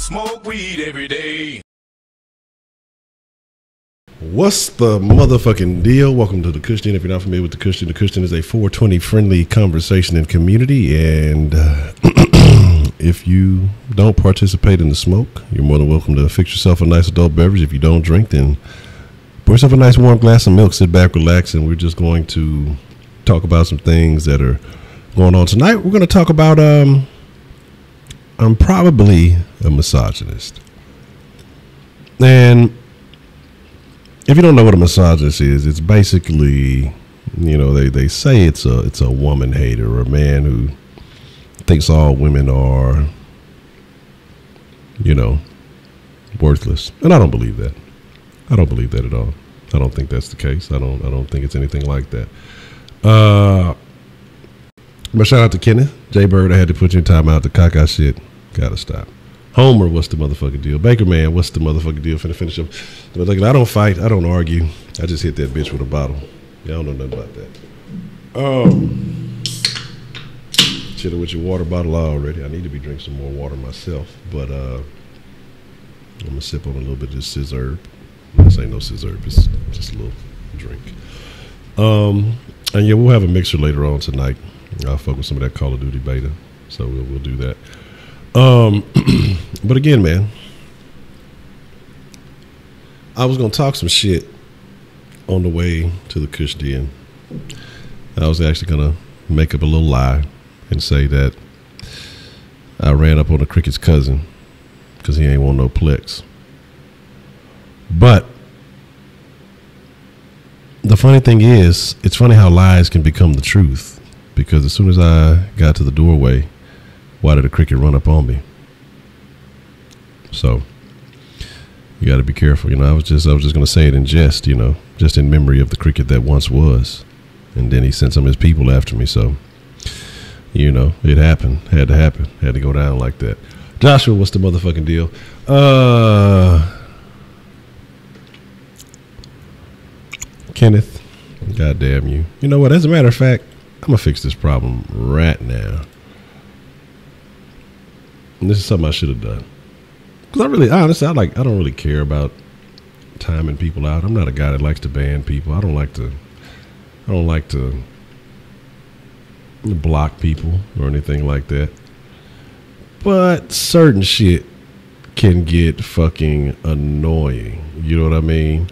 smoke weed every day. What's the motherfucking deal? Welcome to the Kush. If you're not familiar with the Kush is a 420 friendly conversation and community. And if you don't participate in the smoke, you're more than welcome to fix yourself a nice adult beverage. If you don't drink, then pour yourself a nice warm glass of milk, sit back, relax, and we're just going to talk about some things that are going on tonight. We're going to talk about I'm probably a misogynist. And if you don't know what a misogynist is, it's basically, you know, they say it's a woman hater, or a man who thinks all women are, you know, worthless. And I don't believe that. I don't believe that at all. I don't think that's the case. I don't think it's anything like that. But shout out to Kenneth. J Bird, I had to put you in time out. The caca shit gotta stop. Homer, what's the motherfucking deal? Baker Man, what's the motherfucking deal? Finna finish up. But look, I don't fight. I don't argue. I just hit that bitch with a bottle. Y'all don't know nothing about that. Chilling with your water bottle already. I need to be drinking some more water myself. But I'm gonna sip on a little bit of this scissor. This ain't no scissor. It's just a little drink. And yeah, we'll have a mixer later on tonight. I'll fuck with some of that Call of Duty beta. So we'll do that. But again, man, I was going to talk some shit on the way to the Kush Den. I was actually going to make up a little lie and say that I ran up on the cricket's cousin because he ain't want no plex. But the funny thing is, it's funny how lies can become the truth, because as soon as I got to the doorway, why did the cricket run up on me? So you got to be careful. You know, I was just going to say it in jest, you know, just in memory of the cricket that once was. And then he sent some of his people after me. So, you know, it happened. Had to happen. Had to go down like that. Joshua, what's the motherfucking deal? Kenneth, goddamn you. You know what? As a matter of fact, I'm going to fix this problem right now. And this is something I should have done. Because honestly, I don't really care about timing people out. I'm not a guy that likes to ban people. I don't like to block people or anything like that. But certain shit can get fucking annoying. You know what I mean?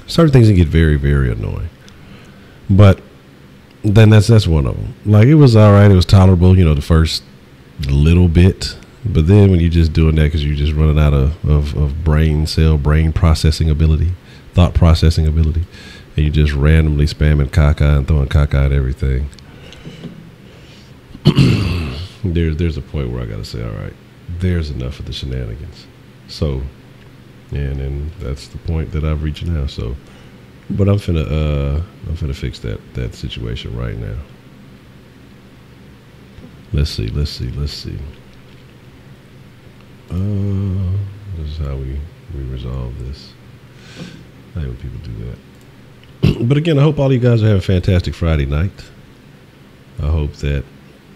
Certain things can get very, very annoying. But then that's one of them. Like, it was all right. It was tolerable, you know, the first little bit. But then when you're just doing that because you're just running out of brain processing ability, thought processing ability, and you're just randomly spamming caca and throwing caca at everything, there's a point where I got to say, all right, there's enough of the shenanigans. So, and that's the point that I've reached now. So, but I'm finna fix that situation right now. Let's see. This is how we resolve this. I hate when people do that. But again, I hope all you guys are having a fantastic Friday night. I hope that,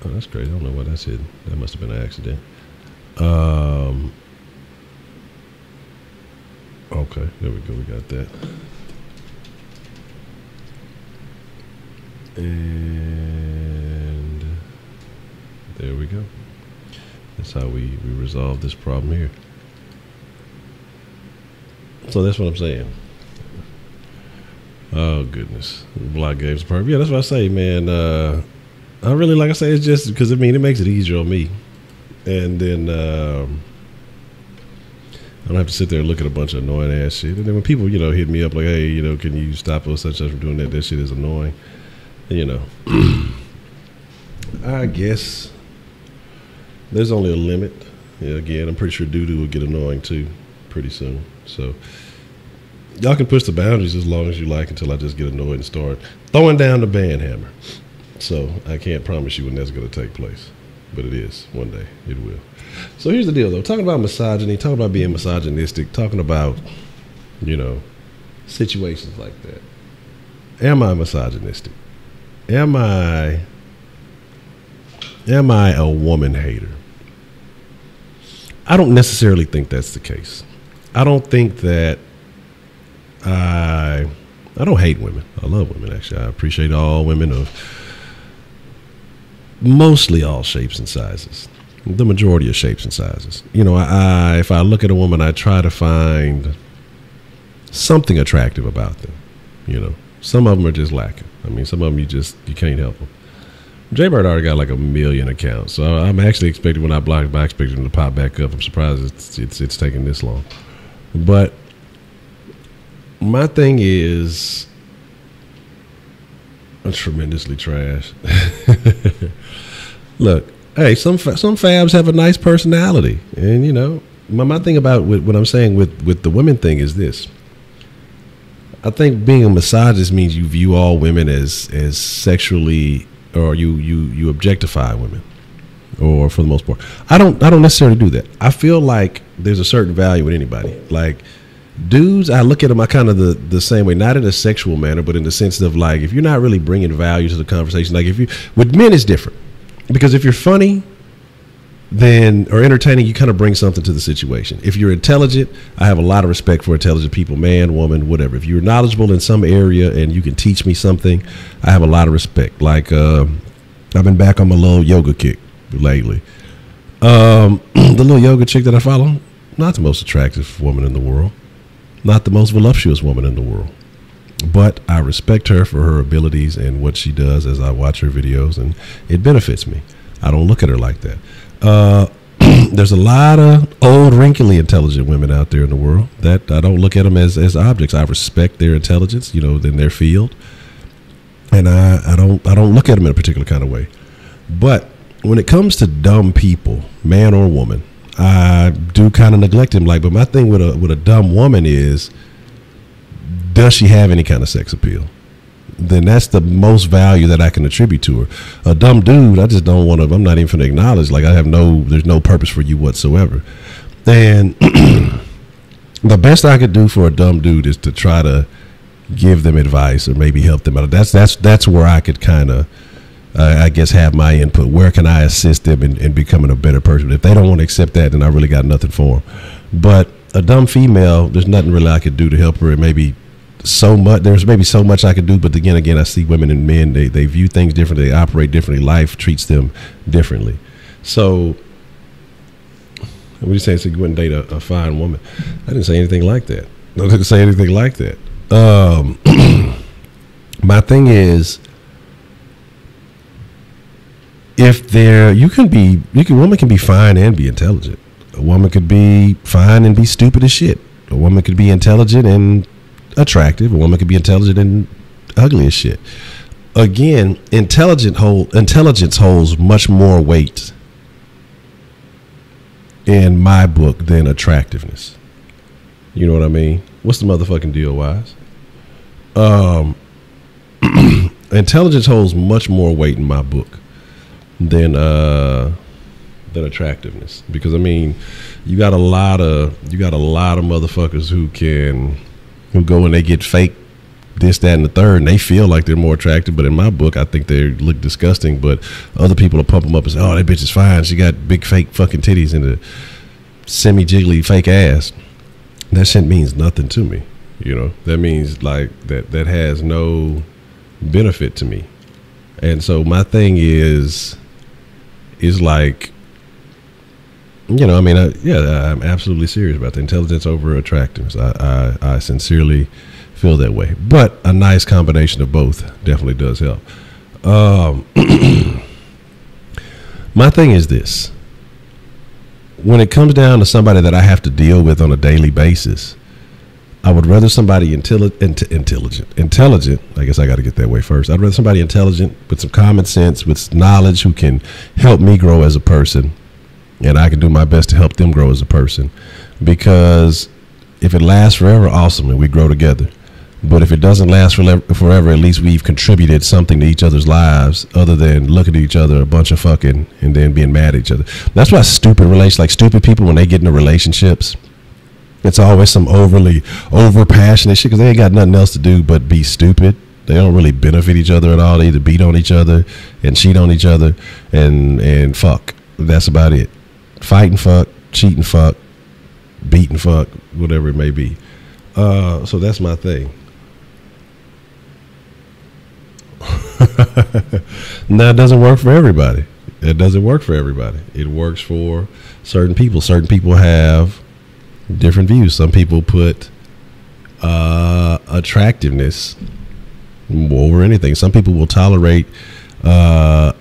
oh, that's great. I don't know what I said. That must have been an accident. Okay, there we go. We got that. And there we go. That's how we resolve this problem here. So that's what I'm saying. Oh, goodness. Block games are perfect. Yeah, that's what I say, man. I really, like I say, it's just because, I mean, it makes it easier on me. And then I don't have to sit there and look at a bunch of annoying ass shit. And then when people, you know, hit me up like, hey, you know, can you stop us such from doing that? That shit is annoying. You know, I guess there's only a limit. Yeah, again, I'm pretty sure doo-doo will get annoying too pretty soon. So y'all can push the boundaries as long as you like until I just get annoyed and start throwing down the band hammer. So I can't promise you when that's going to take place, but it is. One day it will. So here's the deal, though. Talking about misogyny, talking about being misogynistic, talking about, you know, situations like that. Am I misogynistic? Am I a woman hater? I don't necessarily think that's the case. I don't think that I don't hate women. I love women, actually. I appreciate all women of mostly all shapes and sizes. The majority of shapes and sizes. You know, if I look at a woman, I try to find something attractive about them. You know, some of them are just lacking. I mean, some of them you can't help them. Jaybird already got like 1 million accounts, so I'm actually expecting when I block him, I expect him to pop back up. I'm surprised it's taking this long. But my thing is, I'm tremendously trash. Look, hey, some fabs have a nice personality, and you know, my thing about what I'm saying with the women thing is this. I think being a misogynist means you view all women as sexually, or you objectify women, or for the most part. I don't necessarily do that. I feel like there's a certain value in anybody. Like dudes, I look at them, I kind of the same way, not in a sexual manner, but in the sense of like, if you're not really bringing value to the conversation, like with men it's different, because if you're funny, then, or entertaining, you kind of bring something to the situation. If you're intelligent, I have a lot of respect for intelligent people, man, woman, whatever. If you're knowledgeable in some area and you can teach me something, I have a lot of respect. Like, I've been back on my little yoga kick lately. The little yoga chick that I follow, not the most attractive woman in the world, not the most voluptuous woman in the world, but I respect her for her abilities and what she does as I watch her videos, and it benefits me. I don't look at her like that. There's a lot of old, wrinkly, intelligent women out there in the world that I don't look at them as objects. I respect their intelligence, you know, in their field, and I don't look at them in a particular kind of way. But when it comes to dumb people, man or woman, I do kind of neglect them. Like, but my thing with a dumb woman is, does she have any kind of sex appeal? Then that's the most value that I can attribute to her. A dumb dude, I just don't want to, I'm not even going to acknowledge, like there's no purpose for you whatsoever. And the best I could do for a dumb dude is to try to give them advice or maybe help them out. That's where I could kind of, I guess, have my input. Where can I assist them in becoming a better person? If they don't want to accept that, then I really got nothing for them. But a dumb female, there's nothing really I could do to help her. And maybe so much, there's maybe so much I could do, but again, I see women and men, they view things differently, they operate differently, life treats them differently. So what are you saying? So you wouldn't date a fine woman? I didn't say anything like that. I didn't say anything like that. My thing is, if a woman can be fine and be intelligent. A woman could be fine and be stupid as shit. A woman could be intelligent and attractive. A woman could be intelligent and ugly as shit. Again, intelligence holds much more weight in my book than attractiveness. You know what I mean? What's the motherfucking deal, Wise? Intelligence holds much more weight in my book than attractiveness, because I mean, you got a lot of motherfuckers who go and they get fake this, that, and the third, and they feel like they're more attractive, but in my book I think they look disgusting, but other people will pump them up and say, oh, that bitch is fine, she got big fake fucking titties and a semi-jiggly fake ass. That shit means nothing to me. You know, that means like that has no benefit to me. And so my thing is like, you know, I mean, I'm absolutely serious about the intelligence over attractiveness. I sincerely feel that way. But a nice combination of both definitely does help. My thing is this. When it comes down to somebody that I have to deal with on a daily basis, I would rather somebody intelligent. I guess I got to get that way first. I'd rather somebody intelligent with some common sense, with knowledge, who can help me grow as a person, and I can do my best to help them grow as a person. Because if it lasts forever, awesome, and we grow together. But if it doesn't last forever, at least we've contributed something to each other's lives, other than looking at each other a bunch of fucking and then being mad at each other. That's why stupid people, when they get into relationships, it's always some over passionate shit, because they ain't got nothing else to do but be stupid. They don't really benefit each other at all. They either beat on each other and cheat on each other and fuck. That's about it. Fight and fuck, cheat and fuck, beat and fuck, whatever it may be. So that's my thing. Now, it doesn't work for everybody. It doesn't work for everybody. It works for certain people. Certain people have different views. Some people put attractiveness over anything. Some people will tolerate a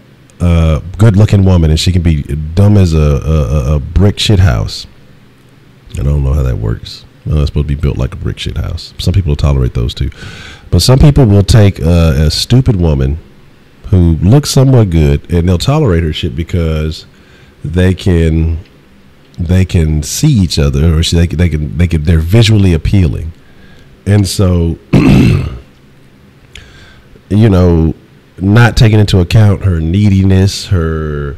good-looking woman, and she can be dumb as a brick shit house. I don't know how that works. No, it's supposed to be built like a brick shit house. Some people will tolerate those too. But some people will take a stupid woman who looks somewhat good, and they'll tolerate her shit because they can see each other, or they're visually appealing. And so, you know, not taking into account her neediness, her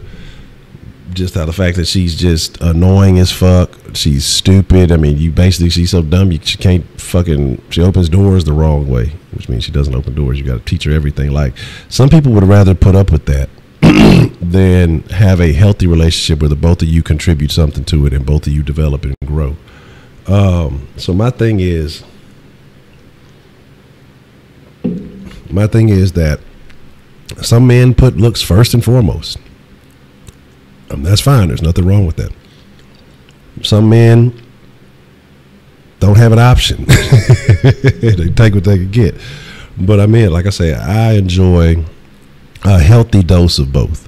just how the fact that she's just annoying as fuck, she's stupid. I mean, she's so dumb she can't fucking, she opens doors the wrong way, which means she doesn't open doors. You got to teach her everything. Like, some people would rather put up with that than have a healthy relationship where the both of you contribute something to it and both of you develop and grow. So my thing is that some men put looks first and foremost. That's fine. There's nothing wrong with that. Some men don't have an option. They take what they can get. But I mean, like I say, I enjoy a healthy dose of both.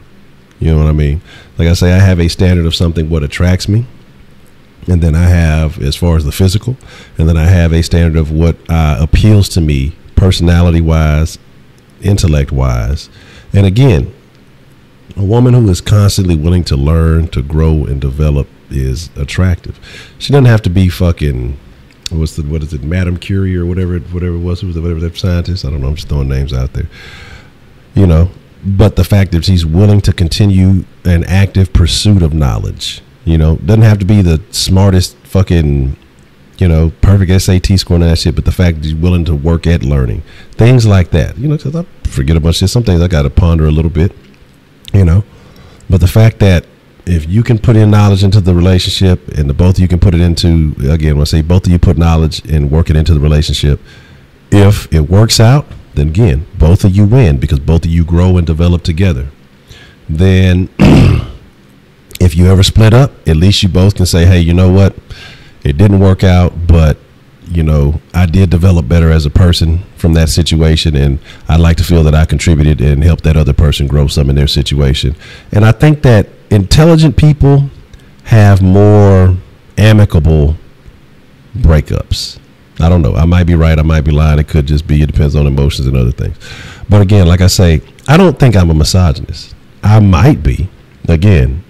You know what I mean? Like I say, I have a standard of something, what attracts me. And then I have, as far as the physical, and then I have a standard of what appeals to me personality-wise, intellect-wise. And again, a woman who is constantly willing to learn, to grow, and develop is attractive. She doesn't have to be fucking, what is it, Madame Curie or whatever it was, whatever that scientist. I don't know. I'm just throwing names out there. You know, but the fact that she's willing to continue an active pursuit of knowledge, you know, doesn't have to be the smartest fucking, you know, perfect SAT score and that shit, but the fact that she's willing to work at learning things like that, you know, because I forget a bunch of shit. Some things I got to ponder a little bit. You know, but the fact that if you can put in knowledge into the relationship and the both of you can put it into, again, when I say both of you put knowledge and work it into the relationship, if it works out, then again, both of you win because both of you grow and develop together. Then if you ever split up, at least you both can say, hey, you know what? It didn't work out, but you know, I did develop better as a person from that situation, and I'd like to feel that I contributed and helped that other person grow some in their situation. And I think that intelligent people have more amicable breakups. I don't know. I might be right. I might be lying. It could just be. It depends on emotions and other things. But again, like I say, I don't think I'm a misogynist. I might be. Again,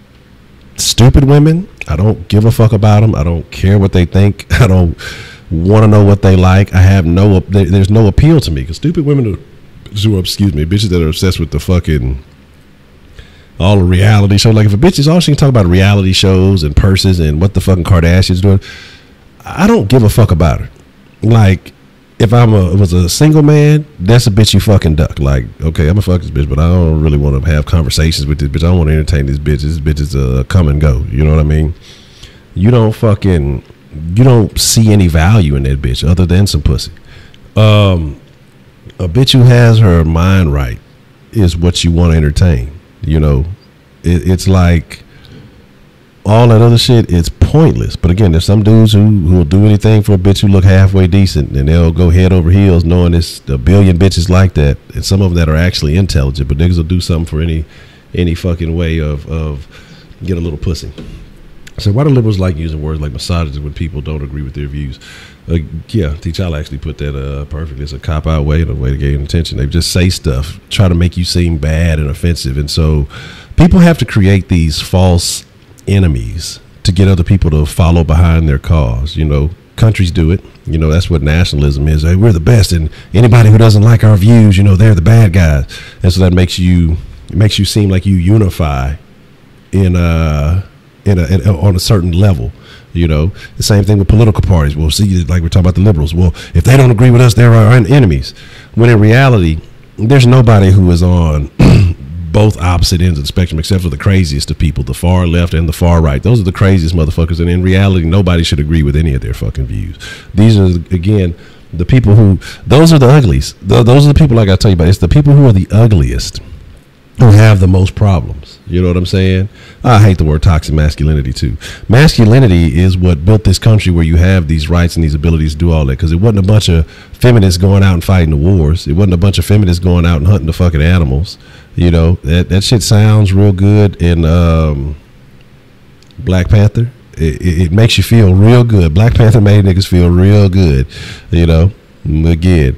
stupid women, I don't give a fuck about them. I don't care what they think. I don't want to know what they like. I have there's no appeal to me because stupid women bitches that are obsessed with the fucking all the reality show. Like, if a bitch is all she can talk about reality shows and purses and what the fucking Kardashians doing, I don't give a fuck about her. Like, if was a single man, that's a bitch you fucking duck. Like, okay, I'm gonna fuck this bitch, but I don't really want to have conversations with this bitch. I don't want to entertain this bitch. This bitch is come and go. You know what I mean? You don't see any value in that bitch other than some pussy. A bitch who has her mind right is what you want to entertain. You know, it's like all that other shit, it's pointless. But again, there's some dudes who will do anything for a bitch who look halfway decent, and they'll go head over heels knowing there's a billion bitches like that, and some of them that are actually intelligent, but niggas will do something for any fucking way of get a little pussy. So why do liberals like using words like misogynist when people don't agree with their views? Yeah, T'Challa actually put that perfectly. It's a cop-out way and a way to gain attention. They just say stuff, try to make you seem bad and offensive. And so people have to create these false enemies to get other people to follow behind their cause. You know, countries do it. You know, that's what nationalism is. Hey, we're the best, and anybody who doesn't like our views, you know, they're the bad guys. And so that makes you seem like you unify on a certain level. You know, the same thing with political parties. We'll see, like we're talking about the liberals. Well, if they don't agree with us, they're our enemies. When in reality, there's nobody who is on both opposite ends of the spectrum, except for the craziest of people, the far left and the far right. Those are the craziest motherfuckers, and in reality, nobody should agree with any of their fucking views. These are, again, the people who, those are the uglies. Those are the people, like I tell you about, it's the people who are the ugliest who have the most problems. You know what I'm saying? I hate the word toxic masculinity too. Masculinity is what built this country where you have these rights and these abilities to do all that, because it wasn't a bunch of feminists going out and fighting the wars. It wasn't a bunch of feminists going out and hunting the fucking animals. You know, that shit sounds real good in Black Panther. It makes you feel real good. Black Panther made niggas feel real good. You know, again,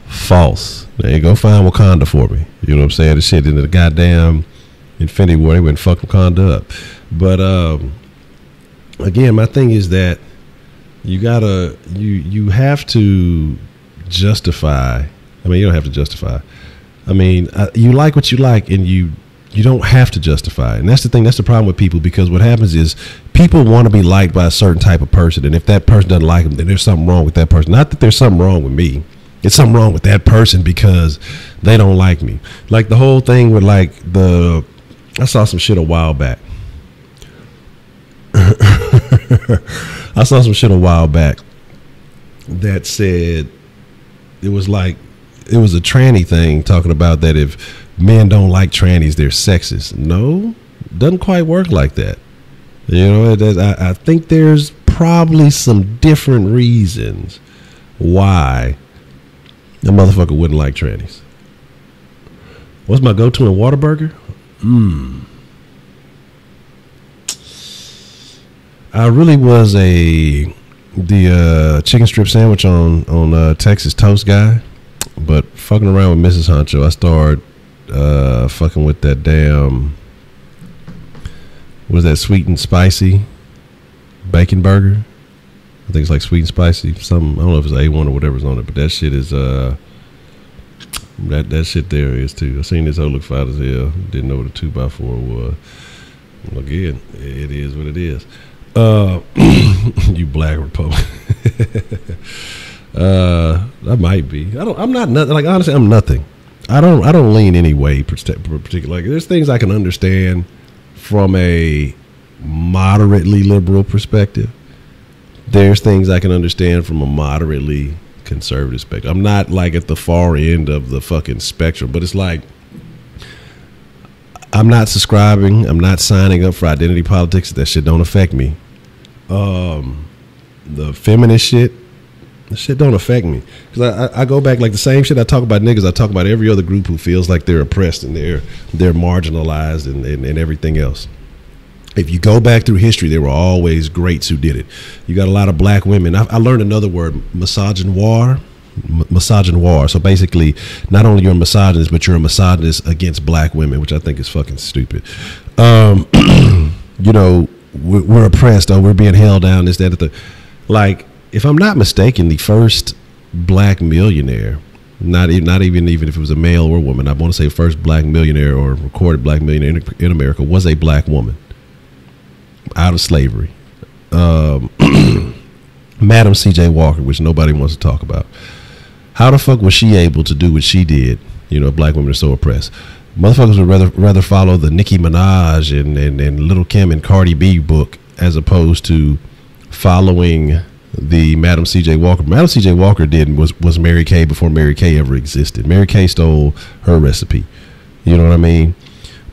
false. They go find Wakanda for me. You know what I'm saying? The shit in the goddamn Infinity War, they went and fucked Wakanda up. But again, my thing is that you have to justify. I mean, you don't have to justify. I mean, you like what you like, and you don't have to justify it. And that's the thing. That's the problem with people, because what happens is people want to be liked by a certain type of person, and if that person doesn't like them, then there's something wrong with that person. Not that there's something wrong with me. It's something wrong with that person because they don't like me. Like the whole thing with I saw some shit a while back. I saw some shit a while back that said it was a tranny thing talking about that if men don't like trannies, they're sexist. No, doesn't quite work like that. You know, I think there's probably some different reasons why the motherfucker wouldn't like trannies. What's my go-to in Whataburger? I really was the chicken strip sandwich on Texas toast guy, but fucking around with Mrs. Honcho, I started fucking with that damn, what is that, sweet and spicy bacon burger? I think it's like sweet and spicy. Something, I don't know if it's A1 or whatever's on it, but that shit is that shit there is too. I seen this hoe look fat as hell. Didn't know what a 2x4 was. Again, it is what it is. You black Republican. I might be. I'm not nothing. Like, honestly, I'm nothing. I don't lean any way particular. Like, there's things I can understand from a moderately liberal perspective. There's things I can understand from a moderately conservative spectrum. I'm not like at the far end of the fucking spectrum, but it's like I'm not subscribing. I'm not signing up for identity politics. That shit don't affect me. The feminist shit, the shit don't affect me, because I go back, like the same shit I talk about niggas, I talk about every other group who feels like they're oppressed and they're marginalized and everything else. If you go back through history, there were always greats who did it. You got a lot of black women. I learned another word, misogynoir. So basically, not only you're a misogynist, but you're a misogynist against black women, which I think is fucking stupid. You know, we're oppressed. We're being held down. This, that, like, if I'm not mistaken, the first black millionaire, not even if it was a male or a woman, I want to say first black millionaire or recorded black millionaire in America was a black woman out of slavery. Madam C.J. Walker, which nobody wants to talk about. How the fuck was she able to do what she did? You know, black women are so oppressed. Motherfuckers would rather follow the Nicki Minaj and Lil' Kim and Cardi B book as opposed to following the Madam C.J. Walker. Madam C.J. Walker was Mary Kay before Mary Kay ever existed. Mary Kay stole her recipe. You know what I mean?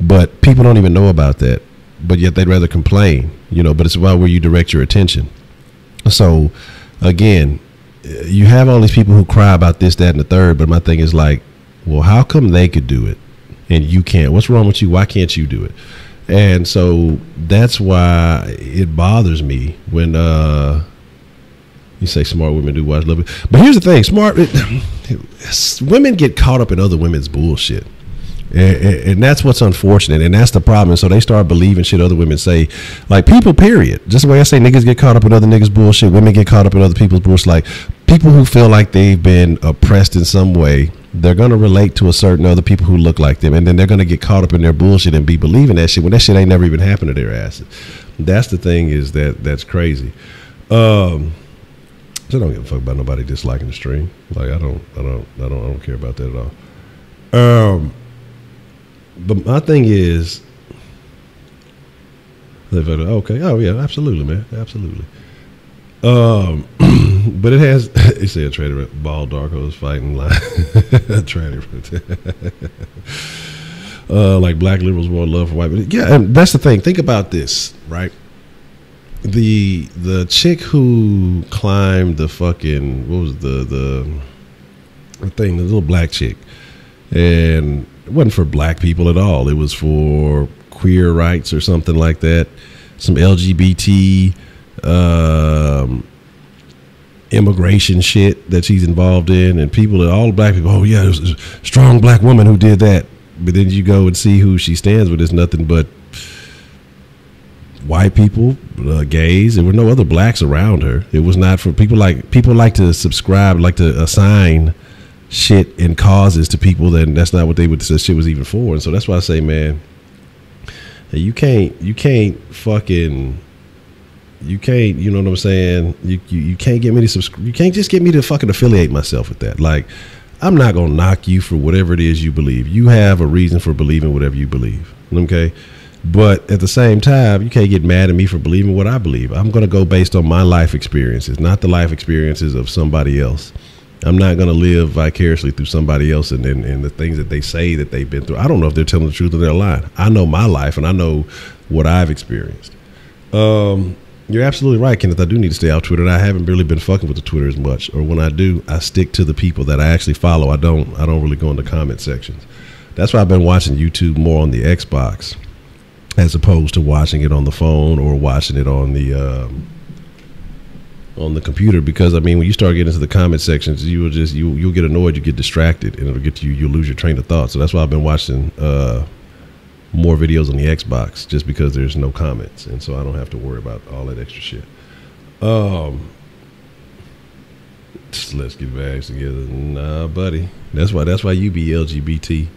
But people don't even know about that. But yet they'd rather complain, you know, but it's about where you direct your attention. So, again, you have all these people who cry about this, that, and the third, but my thing is like, well, how come they could do it and you can't? What's wrong with you? Why can't you do it? And so that's why it bothers me when you say smart women do watch love. But here's the thing, women get caught up in other women's bullshit. And that's what's unfortunate, and that's the problem. And so they start believing shit other women say, like people, period. Just the way I say niggas get caught up in other niggas' bullshit, women get caught up in other people's bullshit. Like people who feel like they've been oppressed in some way, they're going to relate to a certain other people who look like them, and then they're going to get caught up in their bullshit and be believing that shit when that shit ain't never even happened to their asses. That's the thing, is that's crazy. So I don't give a fuck about nobody disliking the stream. Like I don't care about that at all. But my thing is, okay, oh yeah, absolutely, man, absolutely. But it has. He said, "Trader Ball Darko's fighting line." Trader, like black liberals want love for white, but yeah, and that's the thing. Think about this, right? The chick who climbed the fucking, what was the thing, the little black chick, and it wasn't for black people at all. It was for queer rights or something like that. Some LGBT immigration shit that she's involved in, and people, all black people, oh yeah, there's a strong black woman who did that. But then you go and see who she stands with, it's nothing but white people, gays. There were no other blacks around her. It was not for people like to subscribe, like to assign shit and causes to people, then that's not what they would say shit was even for. And so that's why I say, man, you can't fucking, you can't, you know what I'm saying? You can't get me to you can't just get me to fucking affiliate myself with that. Like, I'm not gonna knock you for whatever it is you believe. You have a reason for believing whatever you believe. Okay. But at the same time, you can't get mad at me for believing what I believe. I'm going to go based on my life experiences, not the life experiences of somebody else. I'm not going to live vicariously through somebody else and the things that they say that they've been through. I don't know if they're telling the truth or they're lying. I know my life and I know what I've experienced. You're absolutely right, Kenneth. I do need to stay off Twitter, and I haven't really been fucking with the Twitter as much. Or when I do, I stick to the people that I actually follow. I don't really go in the comment sections. That's why I've been watching YouTube more on the Xbox, as opposed to watching it on the phone or watching it on the computer. Because I mean, when you start getting into the comment sections, you'll get annoyed, you get distracted, and it'll get you'll lose your train of thought. So that's why I've been watching more videos on the Xbox, just because there's no comments, and so I don't have to worry about all that extra shit. Just let's get bags together. Nah, buddy. That's why you be LGBT.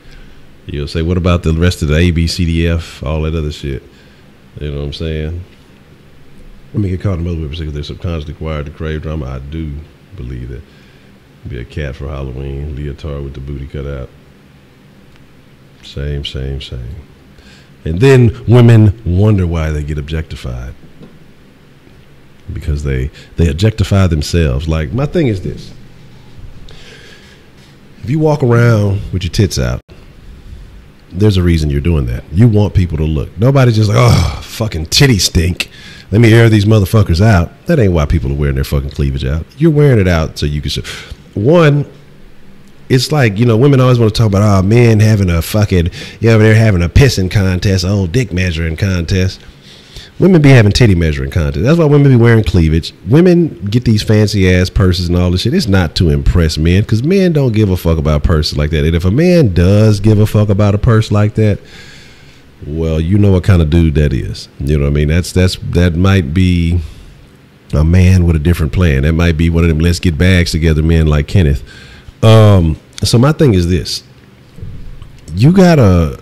You'll say, what about the rest of the A, B, C, D, F, all that other shit? You know what I'm saying? Let me get caught in the middle of it because they're subconsciously wired to crave drama. I do believe that. Be a cat for Halloween, leotard with the booty cut out. Same. And then women wonder why they get objectified. Because they objectify themselves. Like, my thing is this. If you walk around with your tits out, there's a reason you're doing that. You want people to look. Nobody's just like, oh, fucking titty stink, let me air these motherfuckers out. That ain't why people are wearing their fucking cleavage out. You're wearing it out so you can show. One, it's like, you know, women always want to talk about, oh, men having a fucking, they're having a pissing contest, a whole dick measuring contest. Women be having titty measuring contests. That's why women be wearing cleavage. Women get these fancy ass purses and all this shit. It's not to impress men, because men don't give a fuck about purses like that. And if a man does give a fuck about a purse like that, well, you know what kind of dude that is. You know what I mean? That might be a man with a different plan. That might be one of them let's get bags together men like Kenneth. So my thing is this. You gotta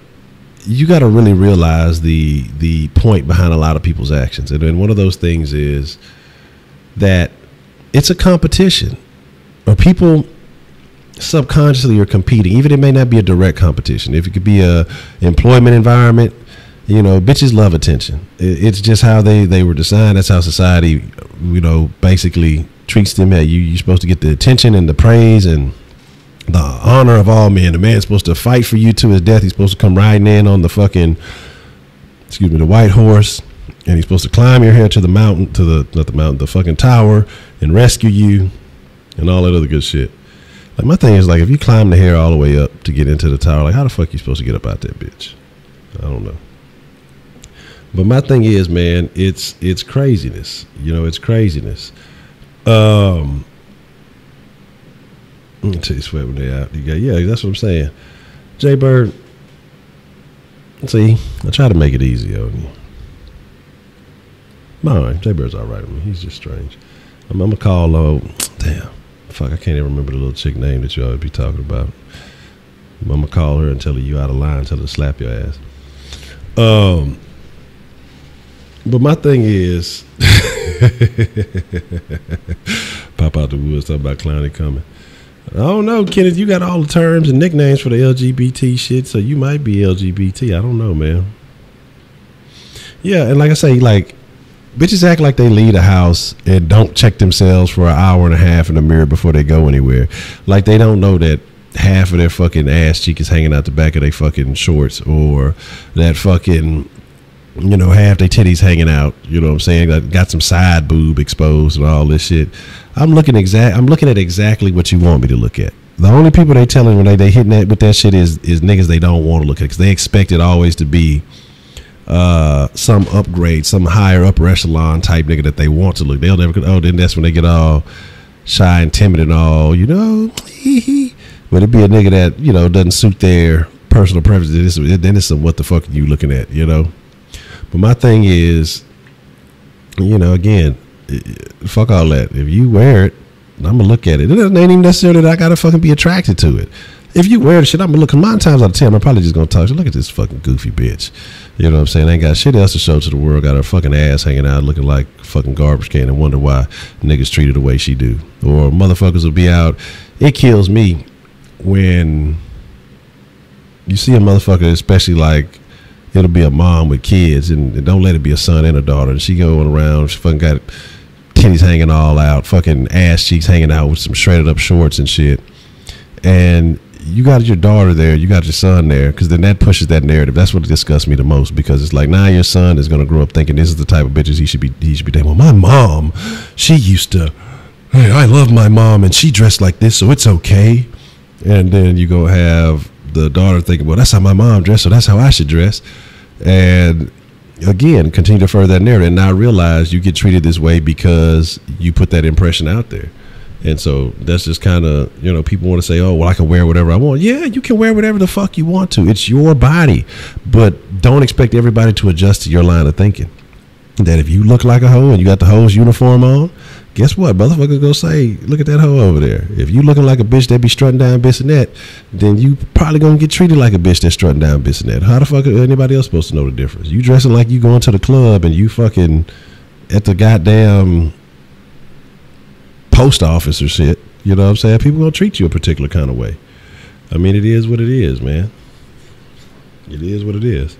really realize the point behind a lot of people's actions. And one of those things is that it's a competition, or people subconsciously are competing. Even it may not be a direct competition. If it could be a employment environment, you know, bitches love attention. It's just how they were designed. That's how society, you know, basically treats them. You're supposed to get the attention and the praise and the honor of all men. The man's supposed to fight for you to his death. He's supposed to come riding in on the fucking, the white horse, and he's supposed to climb your hair to the mountain, the fucking tower, and rescue you, and all that other good shit. Like, my thing is, like, if you climb the hair all the way up to get into the tower, like, how the fuck you supposed to get up out that bitch? I don't know. But my thing is, man, it's craziness. You know, it's craziness. Let me tell you, sweat when they out. Yeah, that's what I'm saying. Jay Bird, see, I try to make it easy on you. All right, Jay Bird's all right with me. He's just strange. I'm gonna call. Damn, fuck, I can't even remember the little chick name that you always be talking about. I'm gonna call her and tell her you out of line. Tell her to slap your ass. But my thing is, pop out the woods, talk about Clowny coming. I don't know, Kenneth. You got all the terms and nicknames for the LGBT shit, so you might be LGBT. I don't know, man. Yeah, and like I say, like, bitches act like they leave the house and don't check themselves for an hour and a half in the mirror before they go anywhere. Like they don't know that half of their fucking ass cheek is hanging out the back of their fucking shorts, or that fucking, you know, half their titties hanging out. You know what I'm saying? Got some side boob exposed and all this shit. I'm looking at exactly what you want me to look at. The only people they telling when they hitting that with that shit is niggas they don't want to look at, because they expect it always to be some upgrade, some higher upper echelon type nigga that they want to look. They'll never. Oh, then that's when they get all shy and timid and all, you know. But it'd be a nigga that, you know, doesn't suit their personal preferences. Then it's some what the fuck are you looking at, you know. But my thing is, you know, again, fuck all that. If you wear it, I'm gonna look at it. It ain't even necessarily that I gotta fucking be attracted to it. If you wear the shit, I'm gonna look. 9 times out of 10, I'm probably just gonna talk. Look at this fucking goofy bitch. You know what I'm saying? Ain't got shit else to show to the world. Got her fucking ass hanging out, looking like a fucking garbage can, and wonder why niggas treat her the way she do. Or motherfuckers will be out. It kills me when you see a motherfucker, especially like it'll be a mom with kids, and don't let it be a son and a daughter, and she going around, she fucking got titties hanging all out, fucking ass cheeks hanging out with some shredded up shorts and shit, and you got your daughter there, you got your son there, because then that pushes that narrative. That's what disgusts me the most, because it's like, now your son is going to grow up thinking this is the type of bitches he should be dating. Well, my mom, she used to, hey, I love my mom and she dressed like this, so it's okay. And then you go have the daughter thinking, well, that's how my mom dressed, so that's how I should dress. And again, continue to further that narrative, and now realize you get treated this way because you put that impression out there. And so that's just kind of, you know, people want to say, oh, well, I can wear whatever I want. Yeah, you can wear whatever the fuck you want to. It's your body. But don't expect everybody to adjust to your line of thinking. That if you look like a hoe and you got the hoe's uniform on, guess what? Motherfuckers go say, look at that hoe over there. If you looking like a bitch that be strutting down this and that, then you probably going to get treated like a bitch that's strutting down this and that. How the fuck is anybody else supposed to know the difference? You dressing like you going to the club and you fucking at the goddamn post office or shit, you know what I'm saying? People gonna treat you a particular kind of way. I mean, it is what it is, man. It is what it is.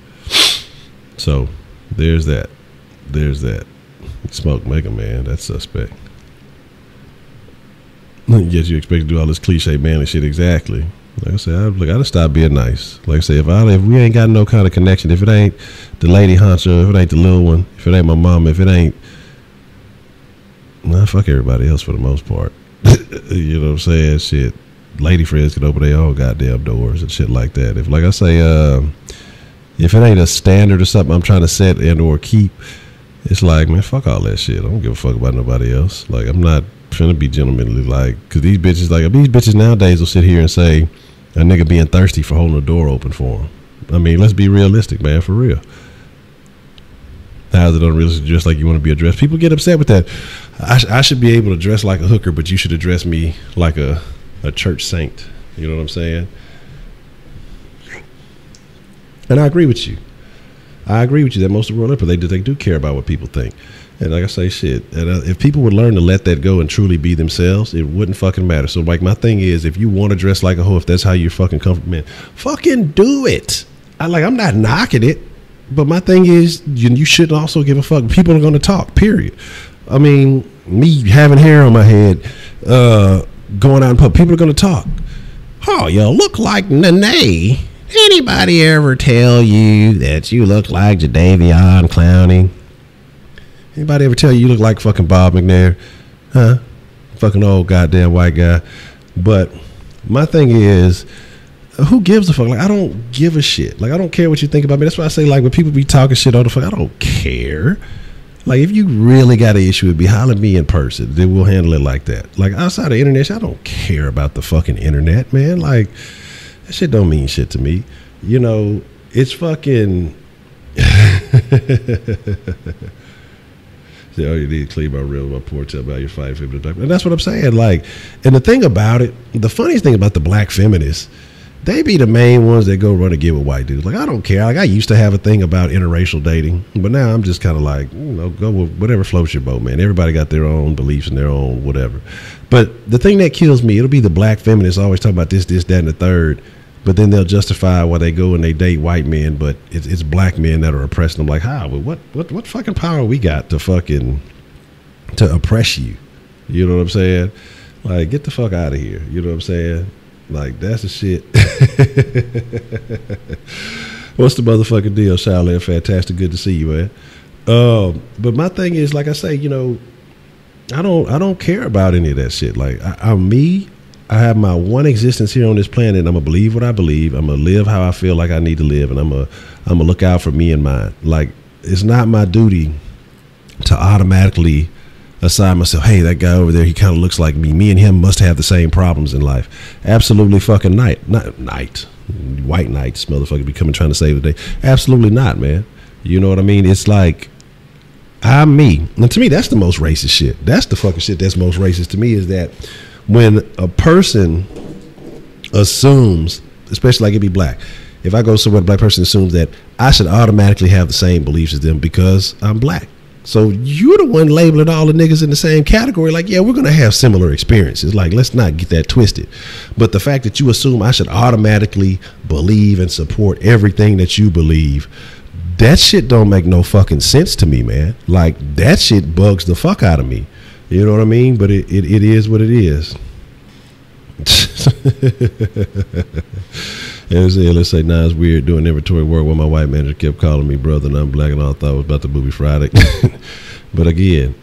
So there's that. Smoke Mega Man, that's suspect. Yet you expect to do all this cliche manly shit. Exactly. Like I said, I gotta stop being nice. Like I say, if we ain't got no kind of connection, if it ain't the lady Honcho, if it ain't the little one, if it ain't my mama, if it ain't, nah, fuck everybody else for the most part. You know what I'm saying? Shit, lady friends can open their own goddamn doors and shit like that. If, like I say, if it ain't a standard or something I'm trying to set and or keep, it's like, man, fuck all that shit. I don't give a fuck about nobody else. Like, I'm not trying to be gentlemanly, like, because these bitches nowadays will sit here and say a nigga being thirsty for holding the door open for him. I mean, let's be realistic, man, for real. How's it unrealistic to dress like you want to be addressed? People get upset with that. I should be able to dress like a hooker, but you should address me like a church saint. You know what I'm saying? And I agree with you. That most of the world, they do care about what people think. And like I say, shit, and if people would learn to let that go and truly be themselves, it wouldn't fucking matter. So, like, my thing is, if you want to dress like a hoe, if that's how you're fucking comfortable, man, fucking do it. I'm not knocking it. But my thing is, you should also give a fuck. People are going to talk, period. I mean, me having hair on my head, going out in public, people are going to talk. Oh, you look like Nene. Anybody ever tell you that you look like Jadavion Clowney? Anybody ever tell you look like fucking Bob McNair? Huh? Fucking old goddamn white guy. But my thing is, who gives a fuck? Like, I don't give a shit. Like, I don't care what you think about me. That's why I say, like, when people be talking shit on the fuck, I don't care. Like, if you really got an issue with me, holler at me in person. Then we'll handle it like that. Like, outside of the internet, I don't care about the fucking internet, man. Like, that shit don't mean shit to me. You know, it's fucking... Oh, you need to clean my real, my poor tell about your fight. And that's what I'm saying. Like, and the thing about it, the funniest thing about the black feminists, they be the main ones that go run and get with white dudes. Like, I don't care. Like, I used to have a thing about interracial dating, but now I'm just kind of like, go with whatever floats your boat, man. Everybody got their own beliefs and their own whatever. But the thing that kills me, it'll be the black feminists always talking about this, that, and the third, but then they'll justify why they go and they date white men, but it's black men that are oppressing them. Like, how? What fucking power we got to oppress you? You know what I'm saying? Like, get the fuck out of here. You know what I'm saying? Like, that's the shit. What's the motherfucking deal, Shaolin? Fantastic. Good to see you, man. But my thing is, like I say, I don't care about any of that shit. Like, I'm me. I have my one existence here on this planet. And I'm gonna believe what I believe. I'm gonna live how I feel like I need to live, and I'm gonna look out for me and mine. Like, it's not my duty to automatically assign myself, hey, that guy over there, he kind of looks like me. Me and him must have the same problems in life. Absolutely fucking not. White knight, this motherfucker be coming trying to save the day. Absolutely not, man. You know what I mean? It's like, I'm me. And to me, that's the most racist shit. That's the fucking shit that's most racist to me, is that when a person assumes, especially like it be black, if I go somewhere, a black person assumes that I should automatically have the same beliefs as them because I'm black. So you're the one labeling all the niggas in the same category. Like, yeah, we're going to have similar experiences. Like, let's not get that twisted. But the fact that you assume I should automatically believe and support everything that you believe, that shit don't make no fucking sense to me, man. Like, that shit bugs the fuck out of me. You know what I mean? But it is what it is. Let's say, nah, it's weird doing inventory work when my white manager kept calling me brother and I'm black, and all I thought it was about the movie Friday. But again,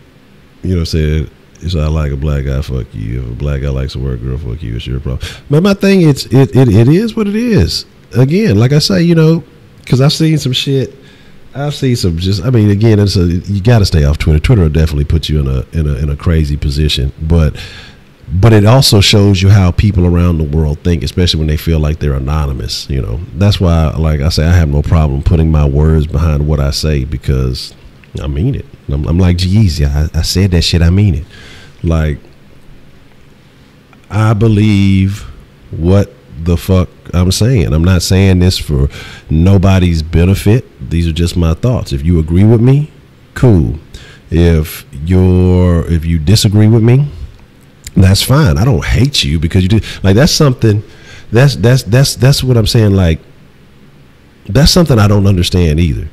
you know what I'm saying? It's I like a black guy, fuck you. If a black guy likes a white girl, fuck you. It's your problem. But my thing, it is what it is. Again, like I say, because I've seen some shit. I've seen some again, you got to stay off Twitter. Twitter will definitely put you in a crazy position. But it also shows you how people around the world think, especially when they feel like they're anonymous. That's why, like I say, I have no problem putting my words behind what I say, because I mean it. I'm like G-Eazy. I said that shit. I mean it. Like, I believe what the fuck I'm saying. I'm not saying this for nobody's benefit. These are just my thoughts. If you agree with me, cool. If you disagree with me, that's fine. I don't hate you because you do. Like, that's something. That's what I'm saying. Like, that's something I don't understand either.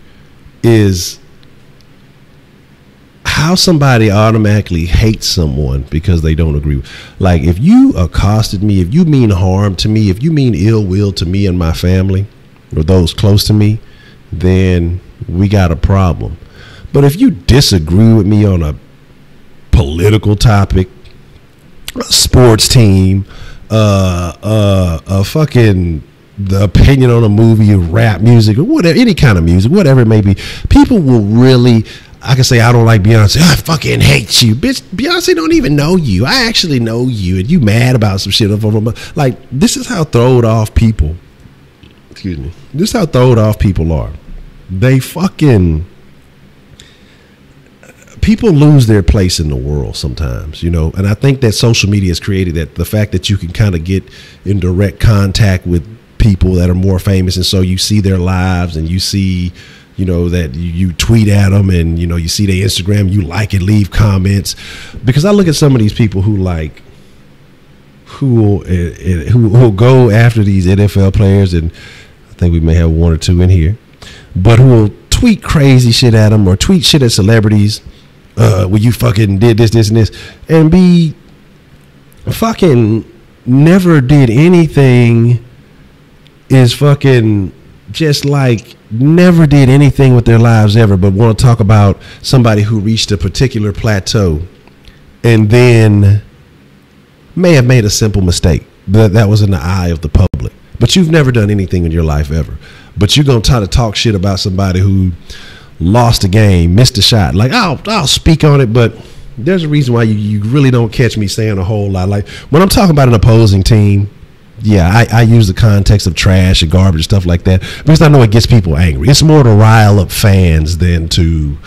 Is how somebody automatically hates someone because they don't agree. Like, if you accosted me, if you mean harm to me, if you mean ill will to me and my family or those close to me, then we got a problem. But if you disagree with me on a political topic, a sports team, a fucking the opinion on a movie, rap music, or whatever, any kind of music, whatever it may be, people will really. I can say I don't like Beyonce. I fucking hate you, bitch. Beyonce don't even know you. I actually know you, and you mad about some shit. Like, this is how throwed off people. Excuse me. This is how throwed off people are. They fucking. People lose their place in the world sometimes, and I think that social media has created that. The fact that you can kind of get in direct contact with people that are more famous, and so you see their lives, and you see, that you tweet at them, and you see their Instagram, you like it, leave comments. Because I look at some of these people who will go after these NFL players, and I think we may have one or two in here, but who will tweet crazy shit at them or tweet shit at celebrities. Well, you fucking did this, and this, and be fucking never did anything, is fucking just like never did anything with their lives ever, but want to talk about somebody who reached a particular plateau and then may have made a simple mistake that was in the eye of the public. But you've never done anything in your life ever. But you're going to try to talk shit about somebody who lost a game, missed a shot. Like, I'll speak on it, but there's a reason why you really don't catch me saying a whole lot. Like, when I'm talking about an opposing team, yeah, I use the context of trash and garbage and stuff like that because I know it gets people angry. It's more to rile up fans than to,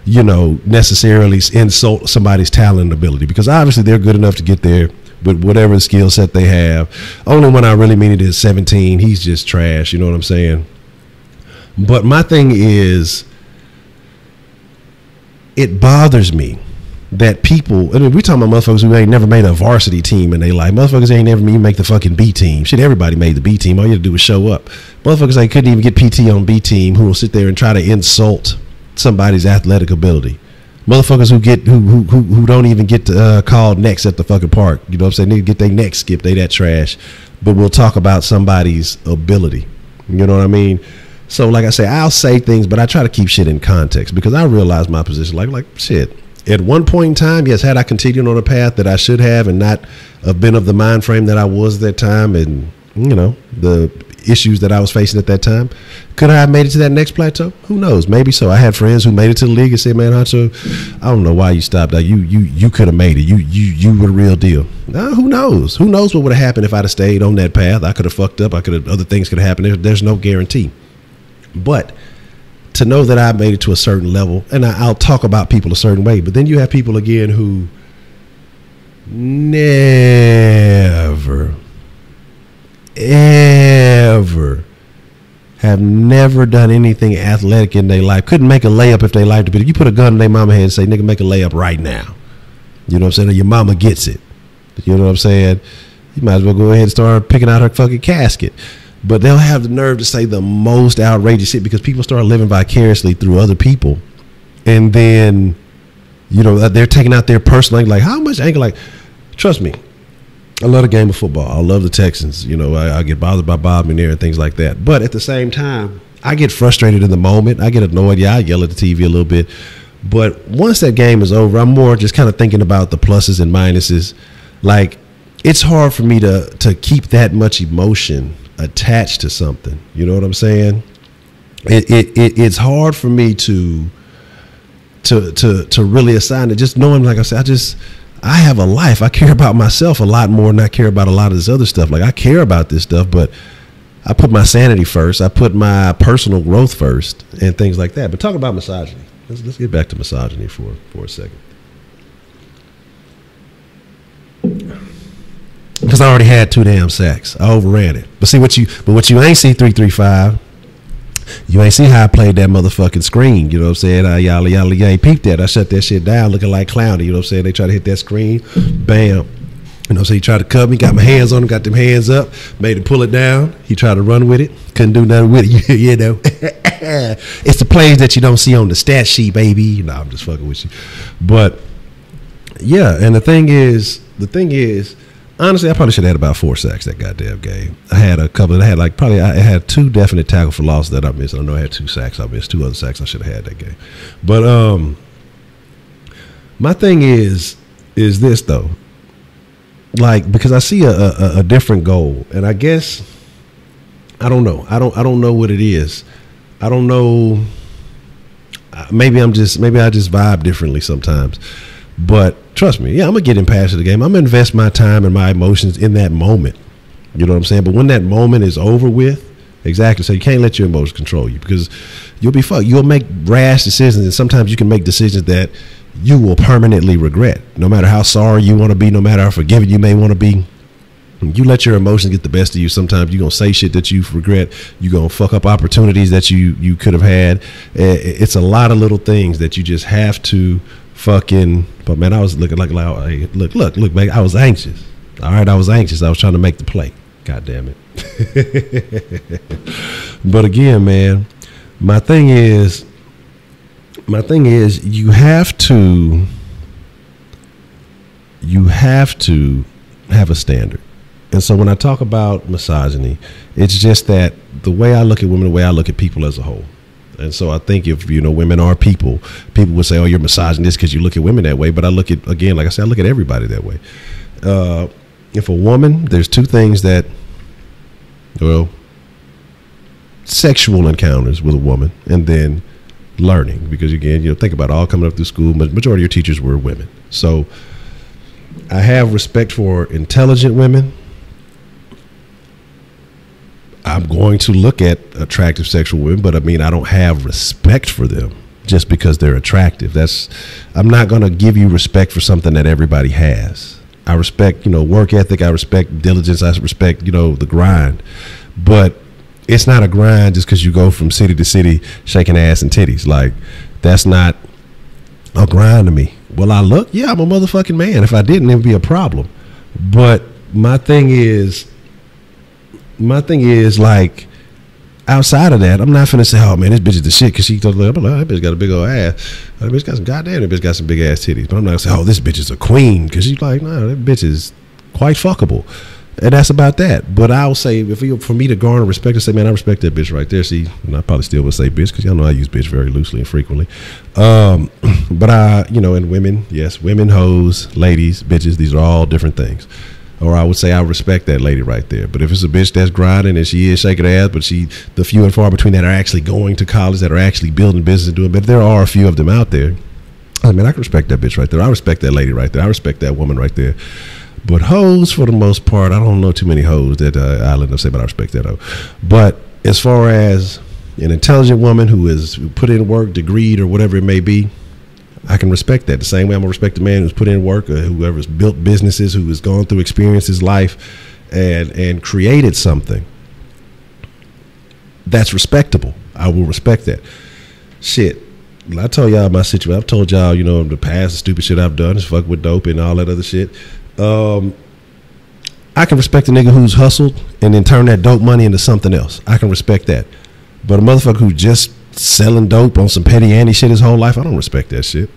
necessarily insult somebody's talent and ability, because obviously they're good enough to get their with whatever skill set they have. Only one I really mean it is 17. He's just trash. You know what I'm saying? But my thing is, it bothers me that people, I mean, we talking about motherfuckers who ain't never made a varsity team in their life. Motherfuckers ain't never even make the fucking B team. Shit, everybody made the B team. All you had to do was show up. Motherfuckers ain't couldn't even get PT on B team who will sit there and try to insult somebody's athletic ability. Motherfuckers who don't even get called next at the fucking park. You know what I'm saying? They get their neck skipped. They that trash. But we'll talk about somebody's ability. You know what I mean? So like I say, I'll say things, but I try to keep shit in context because I realize my position. Like shit. At one point in time, yes, had I continued on a path that I should have and not have been of the mind frame that I was at that time, and you know the issues that I was facing at that time, could I have made it to that next plateau? Who knows? Maybe so. I had friends who made it to the league and said, "Man, Honcho, I don't know why you stopped. You could have made it. You were the real deal." Who knows? Who knows what would have happened if I'd have stayed on that path? I could have fucked up. Other things could have happened. There's no guarantee. But to know that I made it to a certain level, and I'll talk about people a certain way, but then you have people again who never, ever have never done anything athletic in their life. Couldn't make a layup if they liked it. But if you put a gun in their mama head and say, nigga, make a layup right now. You know what I'm saying? Or your mama gets it. You know what I'm saying? You might as well go ahead and start picking out her fucking casket. But they'll have the nerve to say the most outrageous shit because people start living vicariously through other people. And then, you know, they're taking out their personal anger. Like, how much anger? Like, trust me, I love the game of football. I love the Texans. You know, I get bothered by Bob McNair and things like that. But at the same time, I get frustrated in the moment. I get annoyed. Yeah, I yell at the TV a little bit. But once that game is over, I'm more just kind of thinking about the pluses and minuses. Like, it's hard for me to keep that much emotion attached to something. You know what I'm saying? It's hard for me to really assign it. Just knowing, like I said, I have a life. I care about myself a lot more than I care about a lot of this other stuff. Like, I care about this stuff, but I put my sanity first. I put my personal growth first and things like that. But talk about misogyny. Let's get back to misogyny for a second. Because I already had 2 damn sacks. I overran it. But what you ain't see 335. You ain't see how I played that motherfucking screen. You know what I'm saying? Y'all ain't peeped that. I shut that shit down looking like Clowny. You know what I'm saying? They try to hit that screen. Bam. You know, so he tried to cut me, got my hands on him, got them hands up, made him pull it down. He tried to run with it. Couldn't do nothing with it. You know. It's the plays that you don't see on the stat sheet, baby. No, I'm just fucking with you. But yeah, and the thing is, honestly, I probably should have had about 4 sacks that goddamn game. I had a couple. I had 2 definite tackle for loss that I missed. I know I had 2 sacks. I missed 2 other sacks I should have had that game. But my thing is this though. Like, because I see a different goal, and I guess I don't know. I don't know what it is. I don't know. Maybe I just vibe differently sometimes. But trust me, yeah, I'm gonna get in past the game. I'm gonna invest my time and my emotions in that moment. You know what I'm saying? But when that moment is over with, exactly. So you can't let your emotions control you because you'll be fucked. You'll make rash decisions, and sometimes you can make decisions that you will permanently regret. No matter how sorry you want to be, no matter how forgiving you may want to be, you let your emotions get the best of you. Sometimes you're gonna say shit that you regret. You're gonna fuck up opportunities that you could have had. It's a lot of little things that you just have to fucking. But man, I was looking like look, man, I was anxious. All right, I was anxious. I was trying to make the play. God damn it. But again, man, my thing is you have to have a standard. And so when I talk about misogyny, it's just that the way I look at women, the way I look at people as a whole. And so I think if, you know, women are people would say, oh, you're misogynist because you look at women that way. But I look at, again, like I said, I look at everybody that way. If a woman, there's 2 things that, well, sexual encounters with a woman and then learning. Because again, you know, think about it, all coming up through school, majority of your teachers were women. So I have respect for intelligent women. I'm going to look at attractive sexual women, but I mean, I don't have respect for them just because they're attractive. I'm not going to give you respect for something that everybody has. I respect, work ethic. I respect diligence. I respect, the grind. But it's not a grind just because you go from city to city shaking ass and titties. Like, that's not a grind to me. Will I look? Yeah, I'm a motherfucking man. If I didn't, it would be a problem. But my thing is like, outside of that, I'm not finna say, oh man, this bitch is the shit because she told me, that bitch got a big old ass. That bitch got some goddamn, that bitch got some big ass titties. But I'm not gonna say, oh, this bitch is a queen because she's like, nah, that bitch is quite fuckable. And that's about that. But I'll say, for me to garner respect, I say, man, I respect that bitch right there. See, and I probably still would say bitch because y'all know I use bitch very loosely and frequently. But and women, yes, women, hoes, ladies, bitches, these are all different things. Or I would say I respect that lady right there. But if it's a bitch that's grinding and she is shaking her ass, but the few and far between that are actually going to college, that are actually building business and doing, but there are a few of them out there. I mean, I can respect that bitch right there. I respect that lady right there. I respect that woman right there. But hoes, for the most part, I don't know too many hoes that I'll end up saying, but I respect that hoe. But as far as an intelligent woman who put in work, degreed, or whatever it may be, I can respect that. The same way I'm going to respect a man who's put in work, or whoever's built businesses, who has gone through experiences, life, and created something. That's respectable. I will respect that. Shit. I told y'all my situation. I've told y'all, in the past, the stupid shit I've done is fuck with dope and all that other shit. I can respect a nigga who's hustled and then turn that dope money into something else. I can respect that. But a motherfucker who just selling dope on some petty Annie shit his whole life, I don't respect that shit.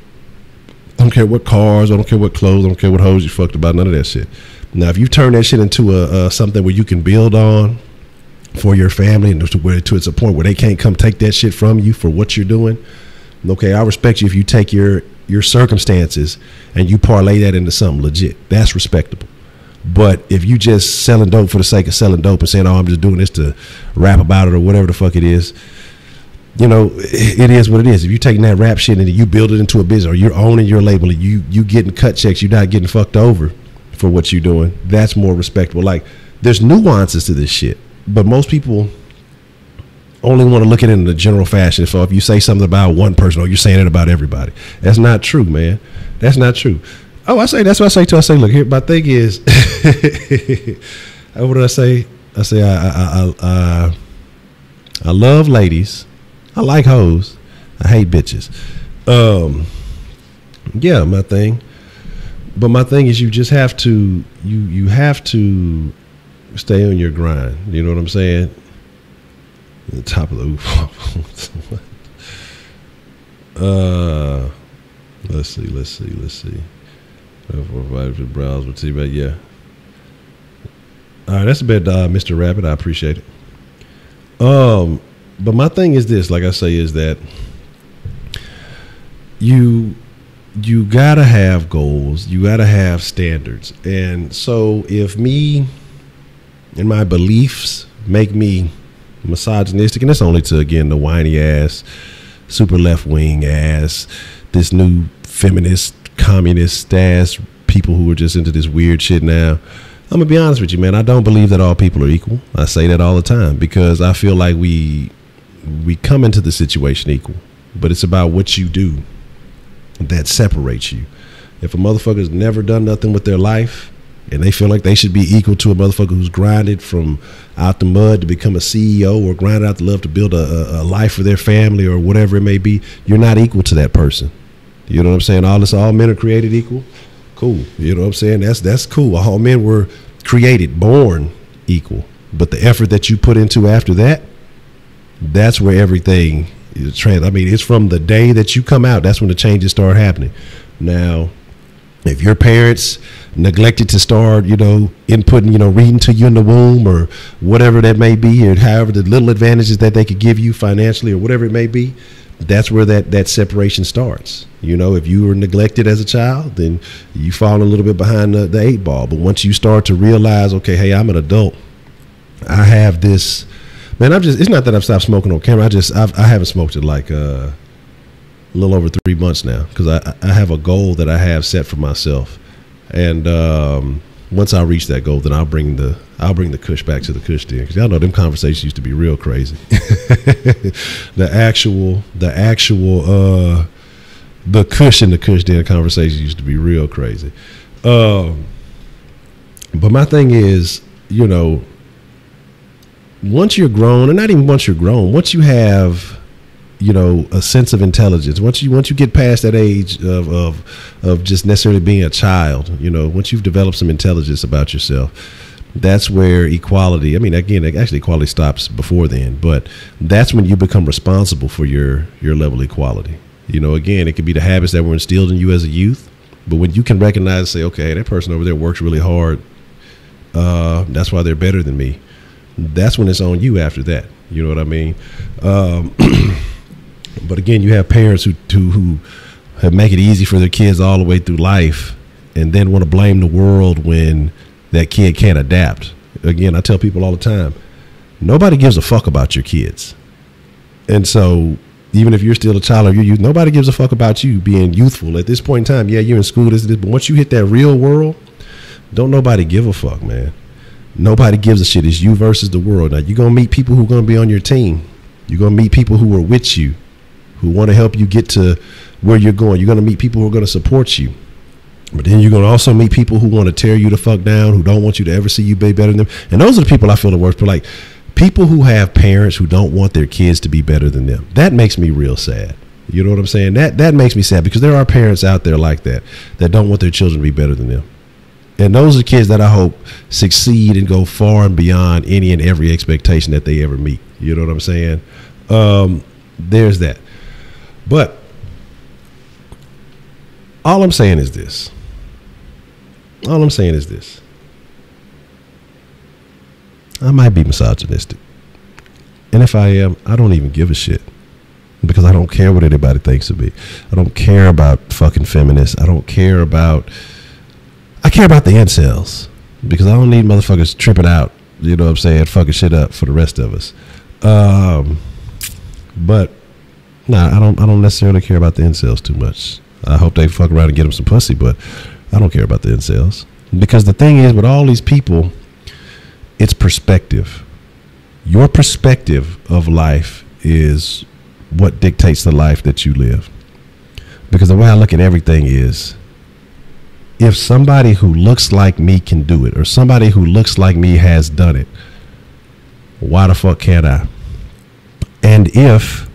I don't care what cars, I don't care what clothes, I don't care what hoes you fucked about, none of that shit. Now, if you turn that shit into something where you can build on for your family, and to it's a point where they can't come take that shit from you for what you're doing, okay, I respect you if you take your circumstances and you parlay that into something legit. That's respectable. But if you just selling dope for the sake of selling dope and saying, oh, I'm just doing this to rap about it or whatever the fuck it is, it is what it is. If you're taking that rap shit and you build it into a business, or you're owning your label and you getting cut checks, you're not getting fucked over for what you're doing, that's more respectable. Like, there's nuances to this shit, but most people only want to look at it in the general fashion. So if you say something about one person, or you're saying it about everybody, that's not true, man. That's not true. Oh, that's what I say too. I say, look, here, my thing is, what do I say? I say, I love ladies. I like hoes. I hate bitches. Yeah, my thing. But my thing is, you just have to, you have to stay on your grind. You know what I'm saying? The top of the let's see. Browse with see, but yeah. All right, that's a bit, Mr. Rabbit. I appreciate it. But my thing is this, like I say, is that you gotta have goals, you gotta have standards, and so if me and my beliefs make me misogynistic, and that's only to, again, the whiny ass, super left wing ass, this new feminist, communist ass people who are just into this weird shit now. I'm gonna be honest with you, man. I don't believe that all people are equal. I say that all the time because I feel like we come into the situation equal, but it's about what you do that separates you. If a motherfucker's never done nothing with their life and they feel like they should be equal to a motherfucker who's grinded from out the mud to become a CEO, or grinded out the love to build a life for their family or whatever it may be, you're not equal to that person. You know what I'm saying? All men are created equal. Cool. You know what I'm saying? That's cool. All men were created, born equal. But the effort that you put into after that, that's where everything is I mean, it's from the day that you come out, that's when the changes start happening. Now, if your parents neglected to start, inputting, reading to you in the womb or whatever that may be, or however the little advantages that they could give you financially or whatever it may be, that's where that separation starts. If you were neglected as a child, then you fall a little bit behind the eight ball. But once you start to realize, okay, hey, I'm an adult, I have this, man, it's not that I've stopped smoking on camera. I haven't smoked it like a little over 3 months now, because I have a goal that I have set for myself. And once I reach that goal, then I'll bring the Kush back to the Kush den, because y'all know them conversations used to be real crazy. the Kush in the Kush den conversations used to be real crazy. But my thing is, you know, once you're grown, or not even once you're grown, once you have, you know, a sense of intelligence, once you get past that age of just necessarily being a child, you know, once you've developed some intelligence about yourself, that's where equality, I mean, again, actually equality stops before then, but that's when you become responsible for your level of equality. You know, again, it could be the habits that were instilled in you as a youth, but when you can recognize and say, okay, that person over there works really hard, that's why they're better than me. That's when it's on you after that. You know what I mean? But again, you have parents who have make it easy for their kids all the way through life, and then want to blame the world when that kid can't adapt. Again, I tell people all the time, nobody gives a fuck about your kids. And so even if you're still a child or you're youth, nobody gives a fuck about you being youthful at this point in time. Yeah, you're in school, this, but once you hit that real world, don't nobody give a fuck, man. Nobody gives a shit. It's you versus the world. Now, you're going to meet people who are going to be on your team. You're going to meet people who are with you, who want to help you get to where you're going. You're going to meet people who are going to support you. But then you're going to also meet people who want to tear you the fuck down, who don't want you to ever see you be better than them. And those are the people I feel the worst. But like people who have parents who don't want their kids to be better than them, that makes me real sad. You know what I'm saying? That makes me sad, because there are parents out there like that don't want their children to be better than them. And those are kids that I hope succeed and go far and beyond any and every expectation that they ever meet. You know what I'm saying? There's that. But all I'm saying is this. I might be misogynistic. And if I am, I don't even give a shit. Because I don't care what anybody thinks of me. I don't care about fucking feminists. I care about the incels, because I don't need motherfuckers tripping out, you know what I'm saying, fucking shit up for the rest of us. But nah, I don't necessarily care about the incels too much. I hope they fuck around and get them some pussy, but I don't care about the incels, because the thing is with all these people, it's perspective. Your perspective of life is what dictates the life that you live. Because the way I look at everything is, if somebody who looks like me can do it, or somebody who looks like me has done it, why the fuck can't I? And if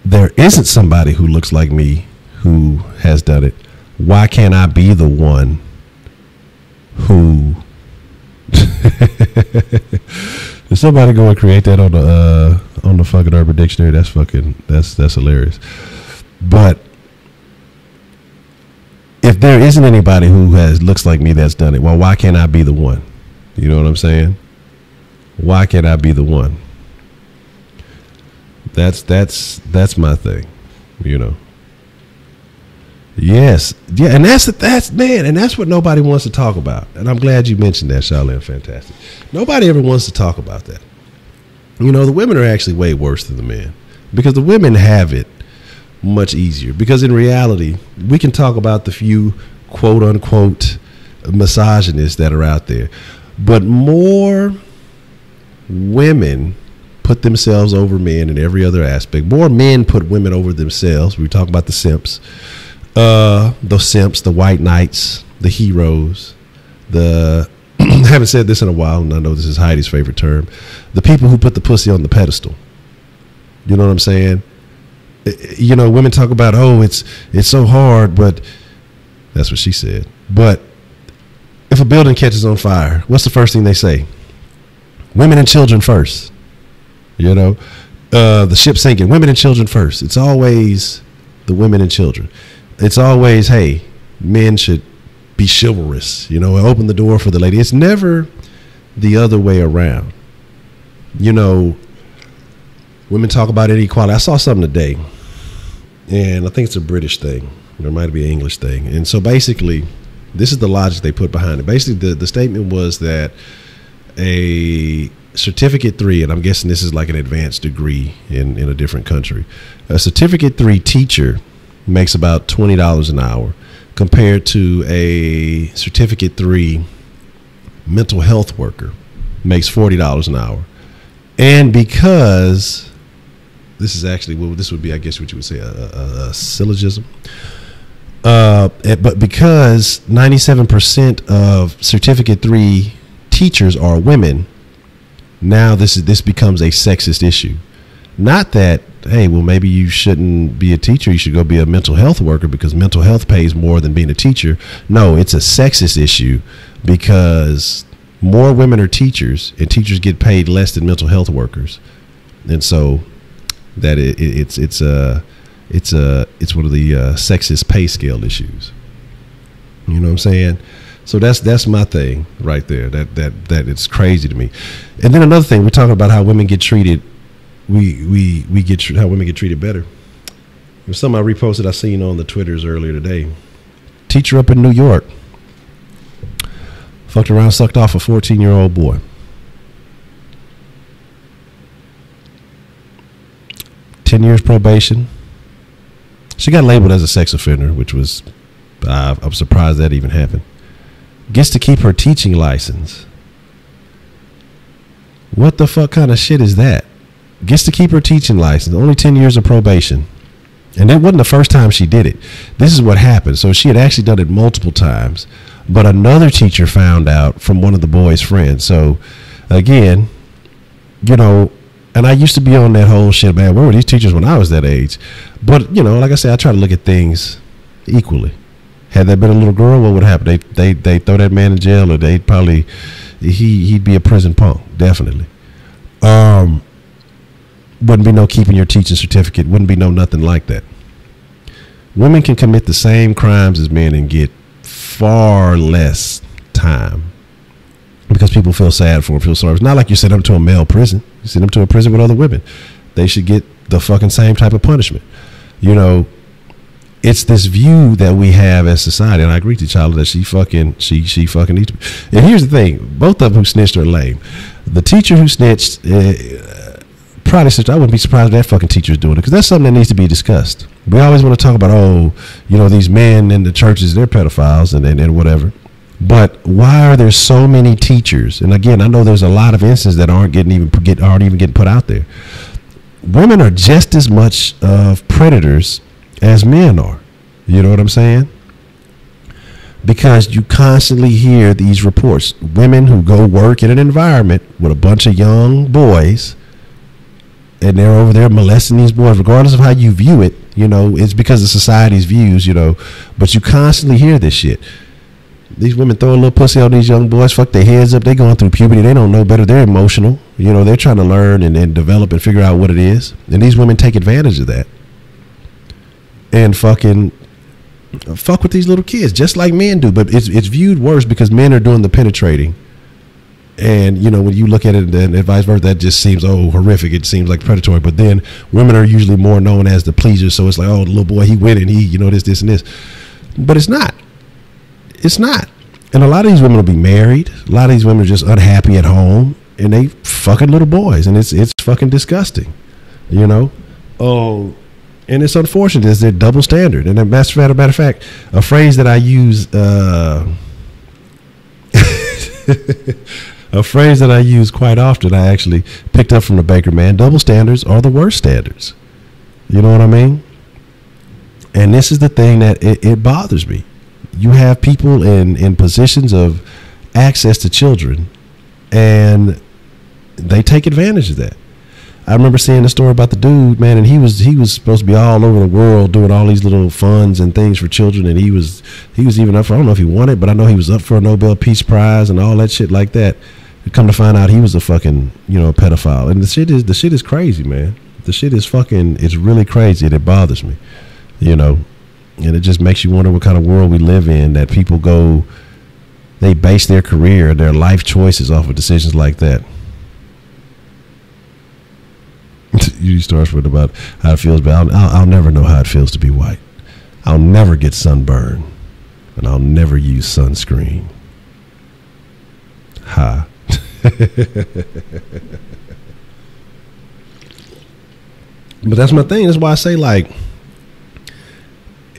there isn't somebody who looks like me who has done it, why can't I be the one who Is somebody go and create that on the fucking Urban Dictionary? That's hilarious. But if there isn't anybody who looks like me that's done it, well, why can't I be the one? You know what I'm saying? Why can't I be the one? That's my thing, you know. Yes, yeah, and that's what nobody wants to talk about. And I'm glad you mentioned that, Charlene. Fantastic. Nobody ever wants to talk about that. You know, the women are actually way worse than the men, because the women have it much easier. Because in reality, we can talk about the few quote unquote misogynists that are out there, but more women put themselves over men in every other aspect. More men put women over themselves. We talk about the simps, the white knights, the heroes, I haven't said this in a while, and I know this is Heidi's favorite term, the people who put the pussy on the pedestal. You know what I'm saying? You know, women talk about, oh, it's so hard, but that's what she said. But if a building catches on fire, what's the first thing they say? Women and children first. You know, the ship sinking, women and children first. It's always the women and children. It's always, hey, men should be chivalrous, you know, and open the door for the lady. It's never the other way around. You know, women talk about inequality. I saw something today, and I think it's a British thing. There might be an English thing. And so basically, this is the logic they put behind it. Basically, the statement was that a certificate 3, and I'm guessing this is like an advanced degree in a different country, a certificate 3 teacher makes about $20 an hour compared to a certificate 3 mental health worker makes $40 an hour. And because this is actually, well, this would be, I guess what you would say, a syllogism. But because 97% of Certificate 3 teachers are women, now this becomes a sexist issue. Not that, hey, well, maybe you shouldn't be a teacher, you should go be a mental health worker because mental health pays more than being a teacher. No, it's a sexist issue because more women are teachers and teachers get paid less than mental health workers. And so that it's one of the sexist pay scale issues. You know what I'm saying? So that's my thing right there. That it's crazy to me. And then another thing, we're talking about how women get treated. How women get treated better. There's something I reposted I seen on the Twitters earlier today. Teacher up in New York fucked around, sucked off a 14-year-old boy. $10 years probation. She got labeled as a sex offender, which was, I'm surprised that even happened. Gets to keep her teaching license. What the fuck kind of shit is that? Gets to keep her teaching license. Only 10 years of probation. And that wasn't the first time she did it. This is what happened. So she had actually done it multiple times. But another teacher found out from one of the boy's friends. So, again, you know, and I used to be on that whole shit, man, where were these teachers when I was that age? But, you know, like I said, I try to look at things equally. Had that been a little girl, what would happen? They throw that man in jail, or they'd probably, he'd be a prison punk, definitely. Wouldn't be no keeping your teaching certificate. Wouldn't be no nothing like that. Women can commit the same crimes as men and get far less time because people feel sad for them, feel sorry. It's not like you send them to a male prison. You send them to a prison with other women. They should get the fucking same type of punishment. You know, it's this view that we have as society, and I agree with T'Challa that she fucking needs to be. And here's the thing, both of them who snitched are lame. The teacher who snitched, probably snitched. I wouldn't be surprised if that fucking teacher is doing it, because that's something that needs to be discussed. We always want to talk about, oh, you know, these men in the churches, they're pedophiles and whatever. But why are there so many teachers? And again, I know there's a lot of instances that aren't even getting put out there. Women are just as much of predators as men are. You know what I'm saying? Because you constantly hear these reports. Women who go work in an environment with a bunch of young boys, and they're over there molesting these boys, regardless of how you view it. You know, it's because of society's views, you know, but you constantly hear this shit. These women throw a little pussy on these young boys, fuck their heads up. They going through puberty. They don't know better. They're emotional. You know, they're trying to learn and develop and figure out what it is. And these women take advantage of that. And fucking fuck with these little kids, just like men do. But it's viewed worse because men are doing the penetrating. And, you know, when you look at it and vice versa, that just seems, oh, horrific. It seems like predatory. But then women are usually more known as the pleasers. So it's like, oh, the little boy, he went and he, you know, this and this. But it's not. It's not. And a lot of these women will be married. A lot of these women are just unhappy at home. And they fucking little boys. And it's fucking disgusting. You know? Oh, and it's unfortunate. It's their double standard. And as a matter of fact, a phrase that I use, a phrase that I use quite often, I actually picked up from the Baker man. Double standards are the worst standards. You know what I mean? And this is the thing that it bothers me. You have people in positions of access to children, and they take advantage of that. I remember seeing a story about the dude, man, and he was supposed to be all over the world doing all these little funds and things for children, and he was even up for, I don't know if he won it, but I know he was up for a Nobel Peace Prize and all that shit like that. Come to find out he was a fucking, you know, pedophile. And the shit is crazy, man. The shit is fucking, it's really crazy, and it bothers me, you know. And it just makes you wonder what kind of world we live in, that people go, they base their career, their life choices off of decisions like that. You start with about how it feels, but I'll never know how it feels to be white. I'll never get sunburn, and I'll never use sunscreen. Ha. But that's my thing. That's why I say, like,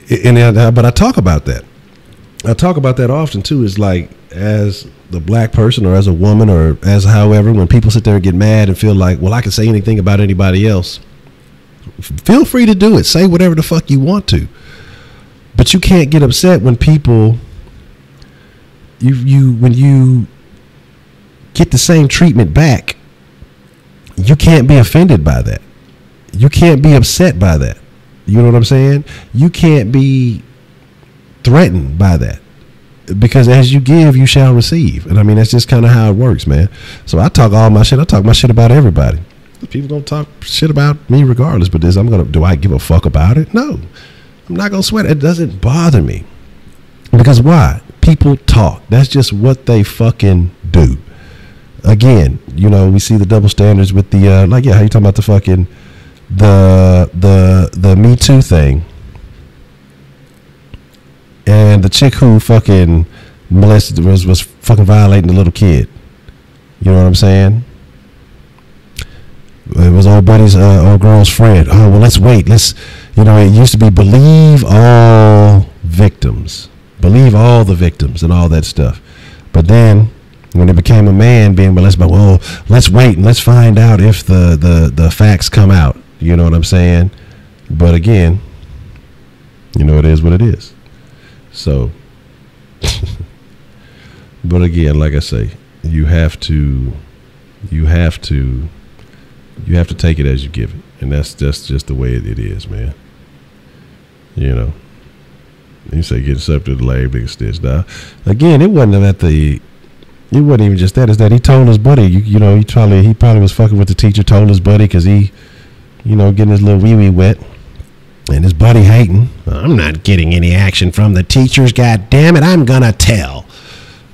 but I talk about that. I talk about that often too. Is like, as the black person or as a woman or as however, when people sit there and get mad and feel like, well, I can say anything about anybody else. Feel free to do it. Say whatever the fuck you want to. But you can't get upset when people when you get the same treatment back. You can't be offended by that. You can't be upset by that. You know what I'm saying? You can't be threatened by that, because as you give, you shall receive. And I mean, that's just kind of how it works, man. So I talk all my shit. I talk my shit about everybody. People gonna talk shit about me regardless, but do I give a fuck about it? No, I'm not gonna sweat. It doesn't bother me, because why? People talk. That's just what they fucking do. Again, you know, we see the double standards with the how you talking about the fucking the Me Too thing, and the chick who fucking molested was fucking violating the little kid. You know what I'm saying? It was old buddy's old girl's friend. Oh, well, let's wait. It used to be believe all victims, believe all the victims and all that stuff. But then when it became a man being molested, well, let's wait and let's find out if the facts come out. You know what I'm saying? But again, it is what it is. So, but again, like I say, you have to take it as you give it, and that's just the way it is, man. You say get up to the lame nigga stitch. Now, again, it wasn't even just that. It's that he told his buddy. He probably was fucking with the teacher. Told his buddy because he, getting his little wee wee wet, and his buddy hating. I'm not getting any action from the teachers. God damn it, I'm gonna tell.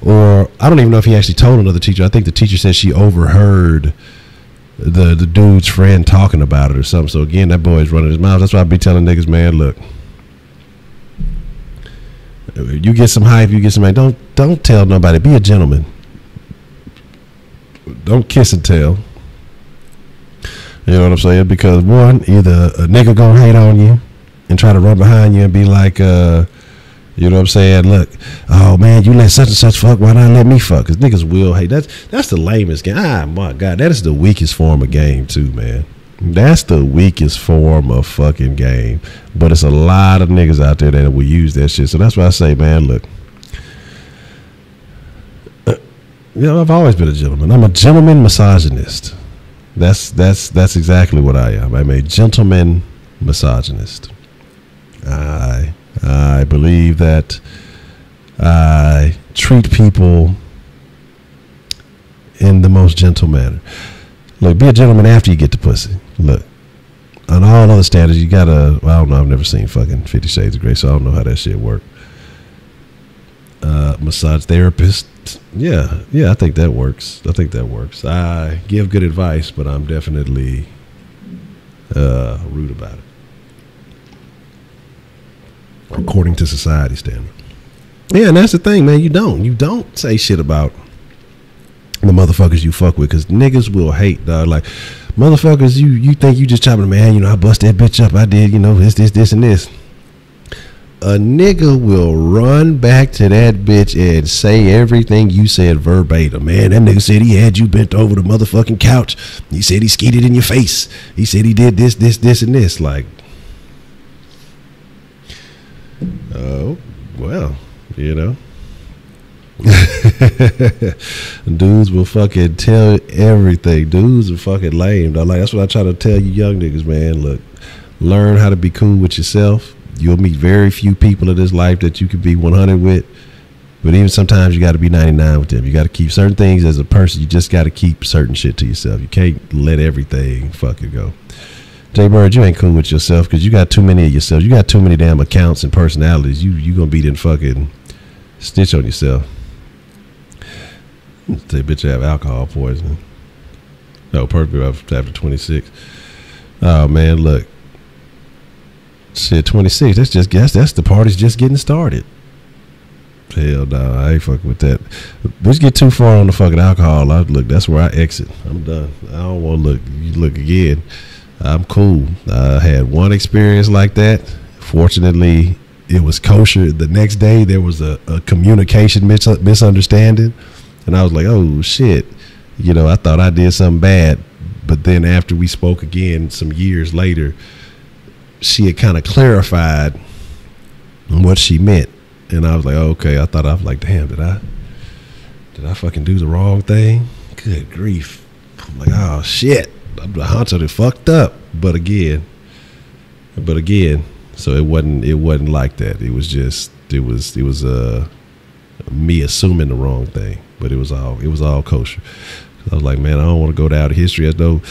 Or I don't even know if he actually told another teacher. I think the teacher said she overheard the dude's friend talking about it or something. So again, that boy's running his mouth. That's why I be telling niggas, man, look, you get some hype, you get some, don't tell nobody. Be a gentleman. Don't kiss and tell. You know what I'm saying? Because one, either a nigga gonna hate on you and try to run behind you and be like, you know what I'm saying? Look, oh man, you let such and such fuck. Why not let me fuck? Because niggas will hate. That's the lamest game. Ah, my God, that is the weakest form of game too, man. That's the weakest form of fucking game. But it's a lot of niggas out there that will use that shit. So that's why I say, man, look. I've always been a gentleman. I'm a gentleman misogynist. That's exactly what I am. I'm a gentleman misogynist. I believe that I treat people in the most gentle manner. Look, be a gentleman after you get the pussy. Look, on all other standards, you gotta. Well, I don't know. I've never seen fucking 50 Shades of Grey, so I don't know how that shit work. Massage therapist. Yeah, I think that works. I give good advice, but I'm definitely rude about it. According to society standard. Yeah, and that's the thing, man. You don't say shit about the motherfuckers you fuck with, because niggas will hate, dog. Like, motherfuckers, you think you just chopping, man, I bust that bitch up. I did, this, and this. A nigga will run back to that bitch and say everything you said verbatim. Man, that nigga said he had you bent over the motherfucking couch. He said he skeeted in your face. He said he did this, and this. Like, oh, well, dudes will fucking tell everything. Dudes are fucking lame. Like, that's what I try to tell you young niggas, man. Look, learn how to be cool with yourself. You'll meet very few people in this life that you can be 100 with, but even sometimes you got to be 99 with them. You got to keep certain things as a person. You just got to keep certain shit to yourself. You can't let everything fucking go. Jay Bird, you ain't cool with yourself because you got too many of yourself. You got too many damn accounts and personalities. You gonna be then fucking stitch on yourself. Say, bitch, I have alcohol poisoning. No, perfect after 26. Oh man, look. Shit, 26. That's the party's just getting started. Hell no, I ain't fucking with that. Let's get too far on the fucking alcohol. Look, that's where I exit. I'm done. I don't want to look again. I'm cool. I had one experience like that. Fortunately, it was kosher. The next day, there was a communication misunderstanding, and I was like, "Oh shit!" I thought I did something bad. But then after we spoke again, some years later, she had kind of clarified what she meant. And I was like, okay. I thought I was like, damn, did I fucking do the wrong thing? Good grief. I'm like, oh shit. I'm the Honcho that fucked up. But again, so it wasn't like that. It was me assuming the wrong thing. But it was all kosher. I was like, man, I don't want to go down to history as no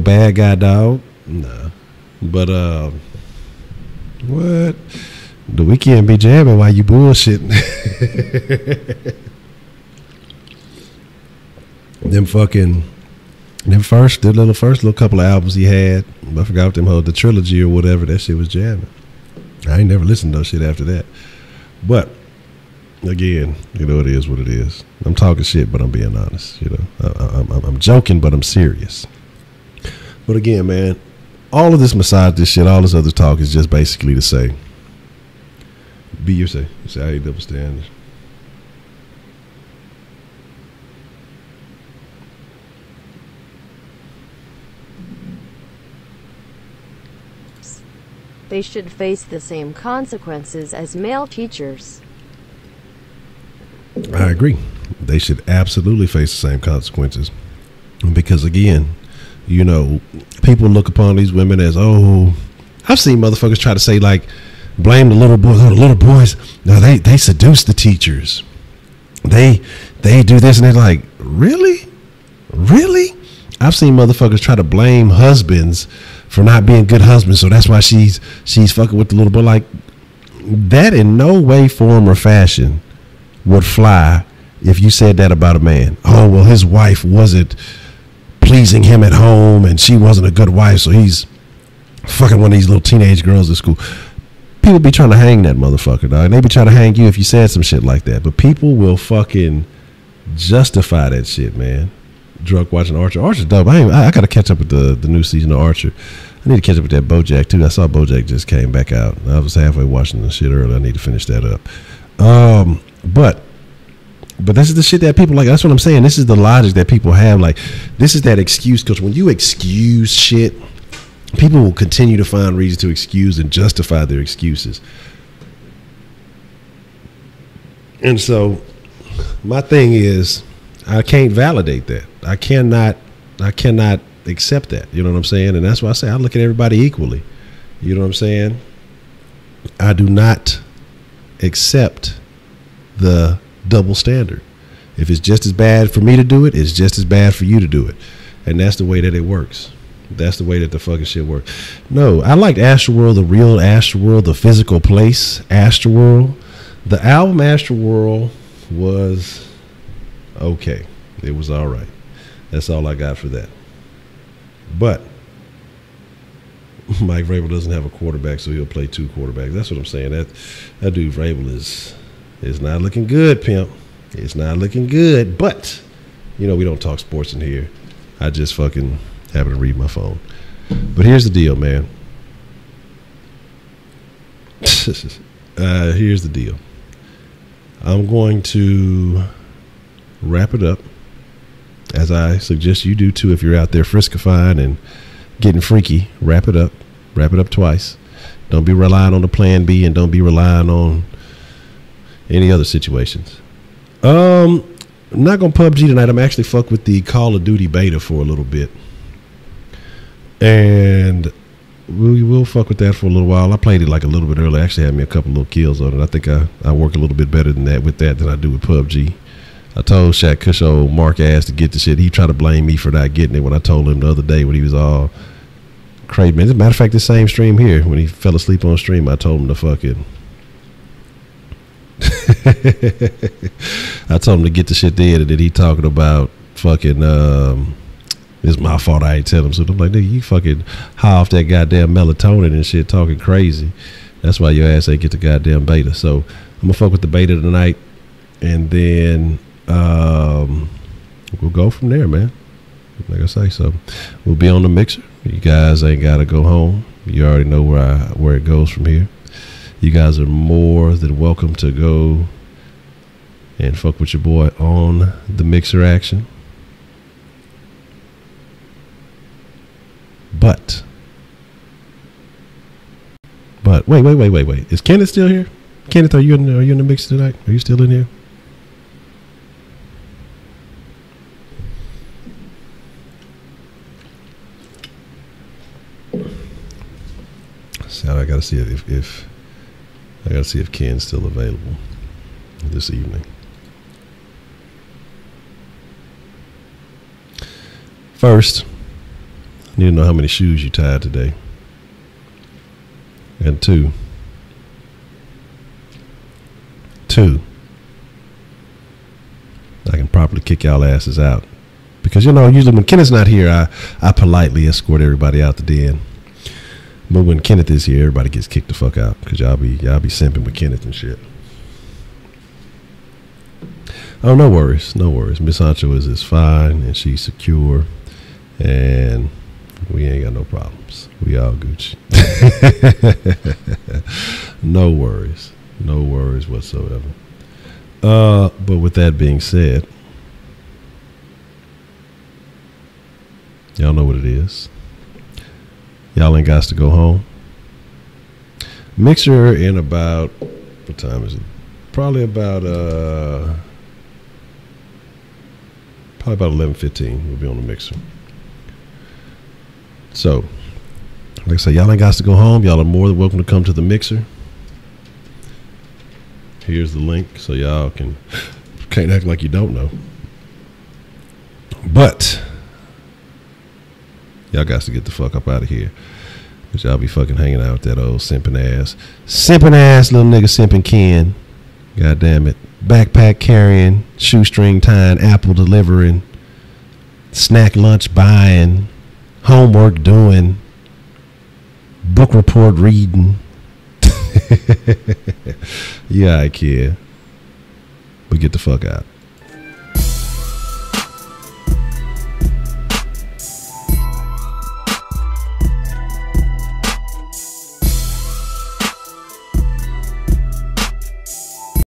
bad guy, dog. Nah. But what? The weekend be jamming while you bullshitting. The first little couple of albums he had, I forgot what the trilogy or whatever, that shit was jamming. I ain't never listened to no shit after that. But again, it is what it is. I'm talking shit, but I'm being honest. I'm joking, but I'm serious. But again, man, all of this misogynist shit, all this other talk is just basically to say, be yourself. You say, I ain't double standards. They should face the same consequences as male teachers. I agree. They should absolutely face the same consequences. Because again, people look upon these women as, oh, I've seen motherfuckers try to say, like, blame the little boys. Oh, the little boys, no, they seduce the teachers. They do this, and they're like, really? I've seen motherfuckers try to blame husbands for not being good husbands, so that's why she's fucking with the little boy. Like, that in no way, form, or fashion would fly if you said that about a man. Oh, well, his wife wasn't pleasing him at home, and she wasn't a good wife, so he's fucking one of these little teenage girls at school. People be trying to hang that motherfucker, dog. And they be trying to hang you if you said some shit like that. But people will fucking justify that shit, man. Drunk watching Archer. Archer's dope. I got to catch up with the new season of Archer. I need to catch up with that BoJack too. I saw BoJack just came back out. I was halfway watching the shit earlier. I need to finish that up. But this is the shit that people like. That's what I'm saying. This is the logic that people have. Like, this is that excuse. Because when you excuse shit, people will continue to find reasons to excuse and justify their excuses. And so my thing is, I can't validate that. I cannot accept that. You know what I'm saying? And that's why I say I look at everybody equally. You know what I'm saying? I do not accept the double standard. If it's just as bad for me to do it, it's just as bad for you to do it. And that's the way that it works. That's the way that the fucking shit works. No, I liked Astroworld, the real Astroworld, the physical place Astroworld. The album Astroworld was okay. It was all right. That's all I got for that. But Mike Vrabel doesn't have a quarterback, so he'll play two quarterbacks. That's what I'm saying. That dude Vrabel is not looking good, pimp. It's not looking good. But we don't talk sports in here. I just fucking happen to read my phone. But here's the deal, man. Here's the deal. I'm going to wrap it up, as I suggest you do too. If you're out there friskifying and getting freaky, wrap it up twice. Don't be relying on the plan B, and don't be relying on any other situations. I'm not gonna PUBG tonight. I'm actually fuck with the Call of Duty beta for a little bit, and we will fuck with that for a little while. I played it like a little bit earlier. Actually had me a couple little kills on it. I think I work a little bit better than I do with PUBG. I told Shaq Kush old Mark ass to get the shit. He tried to blame me for not getting it when I told him the other day when he was all crazy. Man, as a matter of fact, the same stream here, when he fell asleep on stream, I told him to fucking I told him to get the shit there, and then he talking about fucking it's my fault I ain't tell him. So I'm like, nigga, you fucking high off that goddamn melatonin and shit, talking crazy. That's why your ass ain't get the goddamn beta. So I'm gonna fuck with the beta tonight, and then we'll go from there, man. Like I say, so we'll be on the mixer. You guys ain't gotta go home. You already know where it goes from here. You guys are more than welcome to go and fuck with your boy on the mixer action. But wait. Is Kenneth still here? Kenneth, are you in the mix tonight? Are you still in here? So I gotta see if I gotta see if Ken's still available this evening. First, I need to know how many shoes you tied today. And two, I can properly kick y'all asses out. Because, you know, usually when Kenneth's not here, I politely escort everybody out the den. But when Kenneth is here, everybody gets kicked the fuck out. Because y'all be simping with Kenneth and shit. Oh, no worries. No worries. Miss Honcho is fine and she's secure. And we ain't got no problems. We all Gucci. No worries. No worries whatsoever. But with that being said, y'all know what it is. Y'all ain't got to go home. Mixer in about, what time is it? Probably about 11:15. We'll be on the mixer. So, like I say, y'all ain't got to go home. Y'all are more than welcome to come to the mixer. Here's the link so y'all can't act like you don't know. But y'all got to get the fuck up out of here. Because y'all be fucking hanging out with that old simping ass little nigga simping Ken. God damn it. Backpack carrying, shoestring tying, apple delivering, snack lunch buying, homework doing, book report reading. Yeah, I care. But get the fuck out.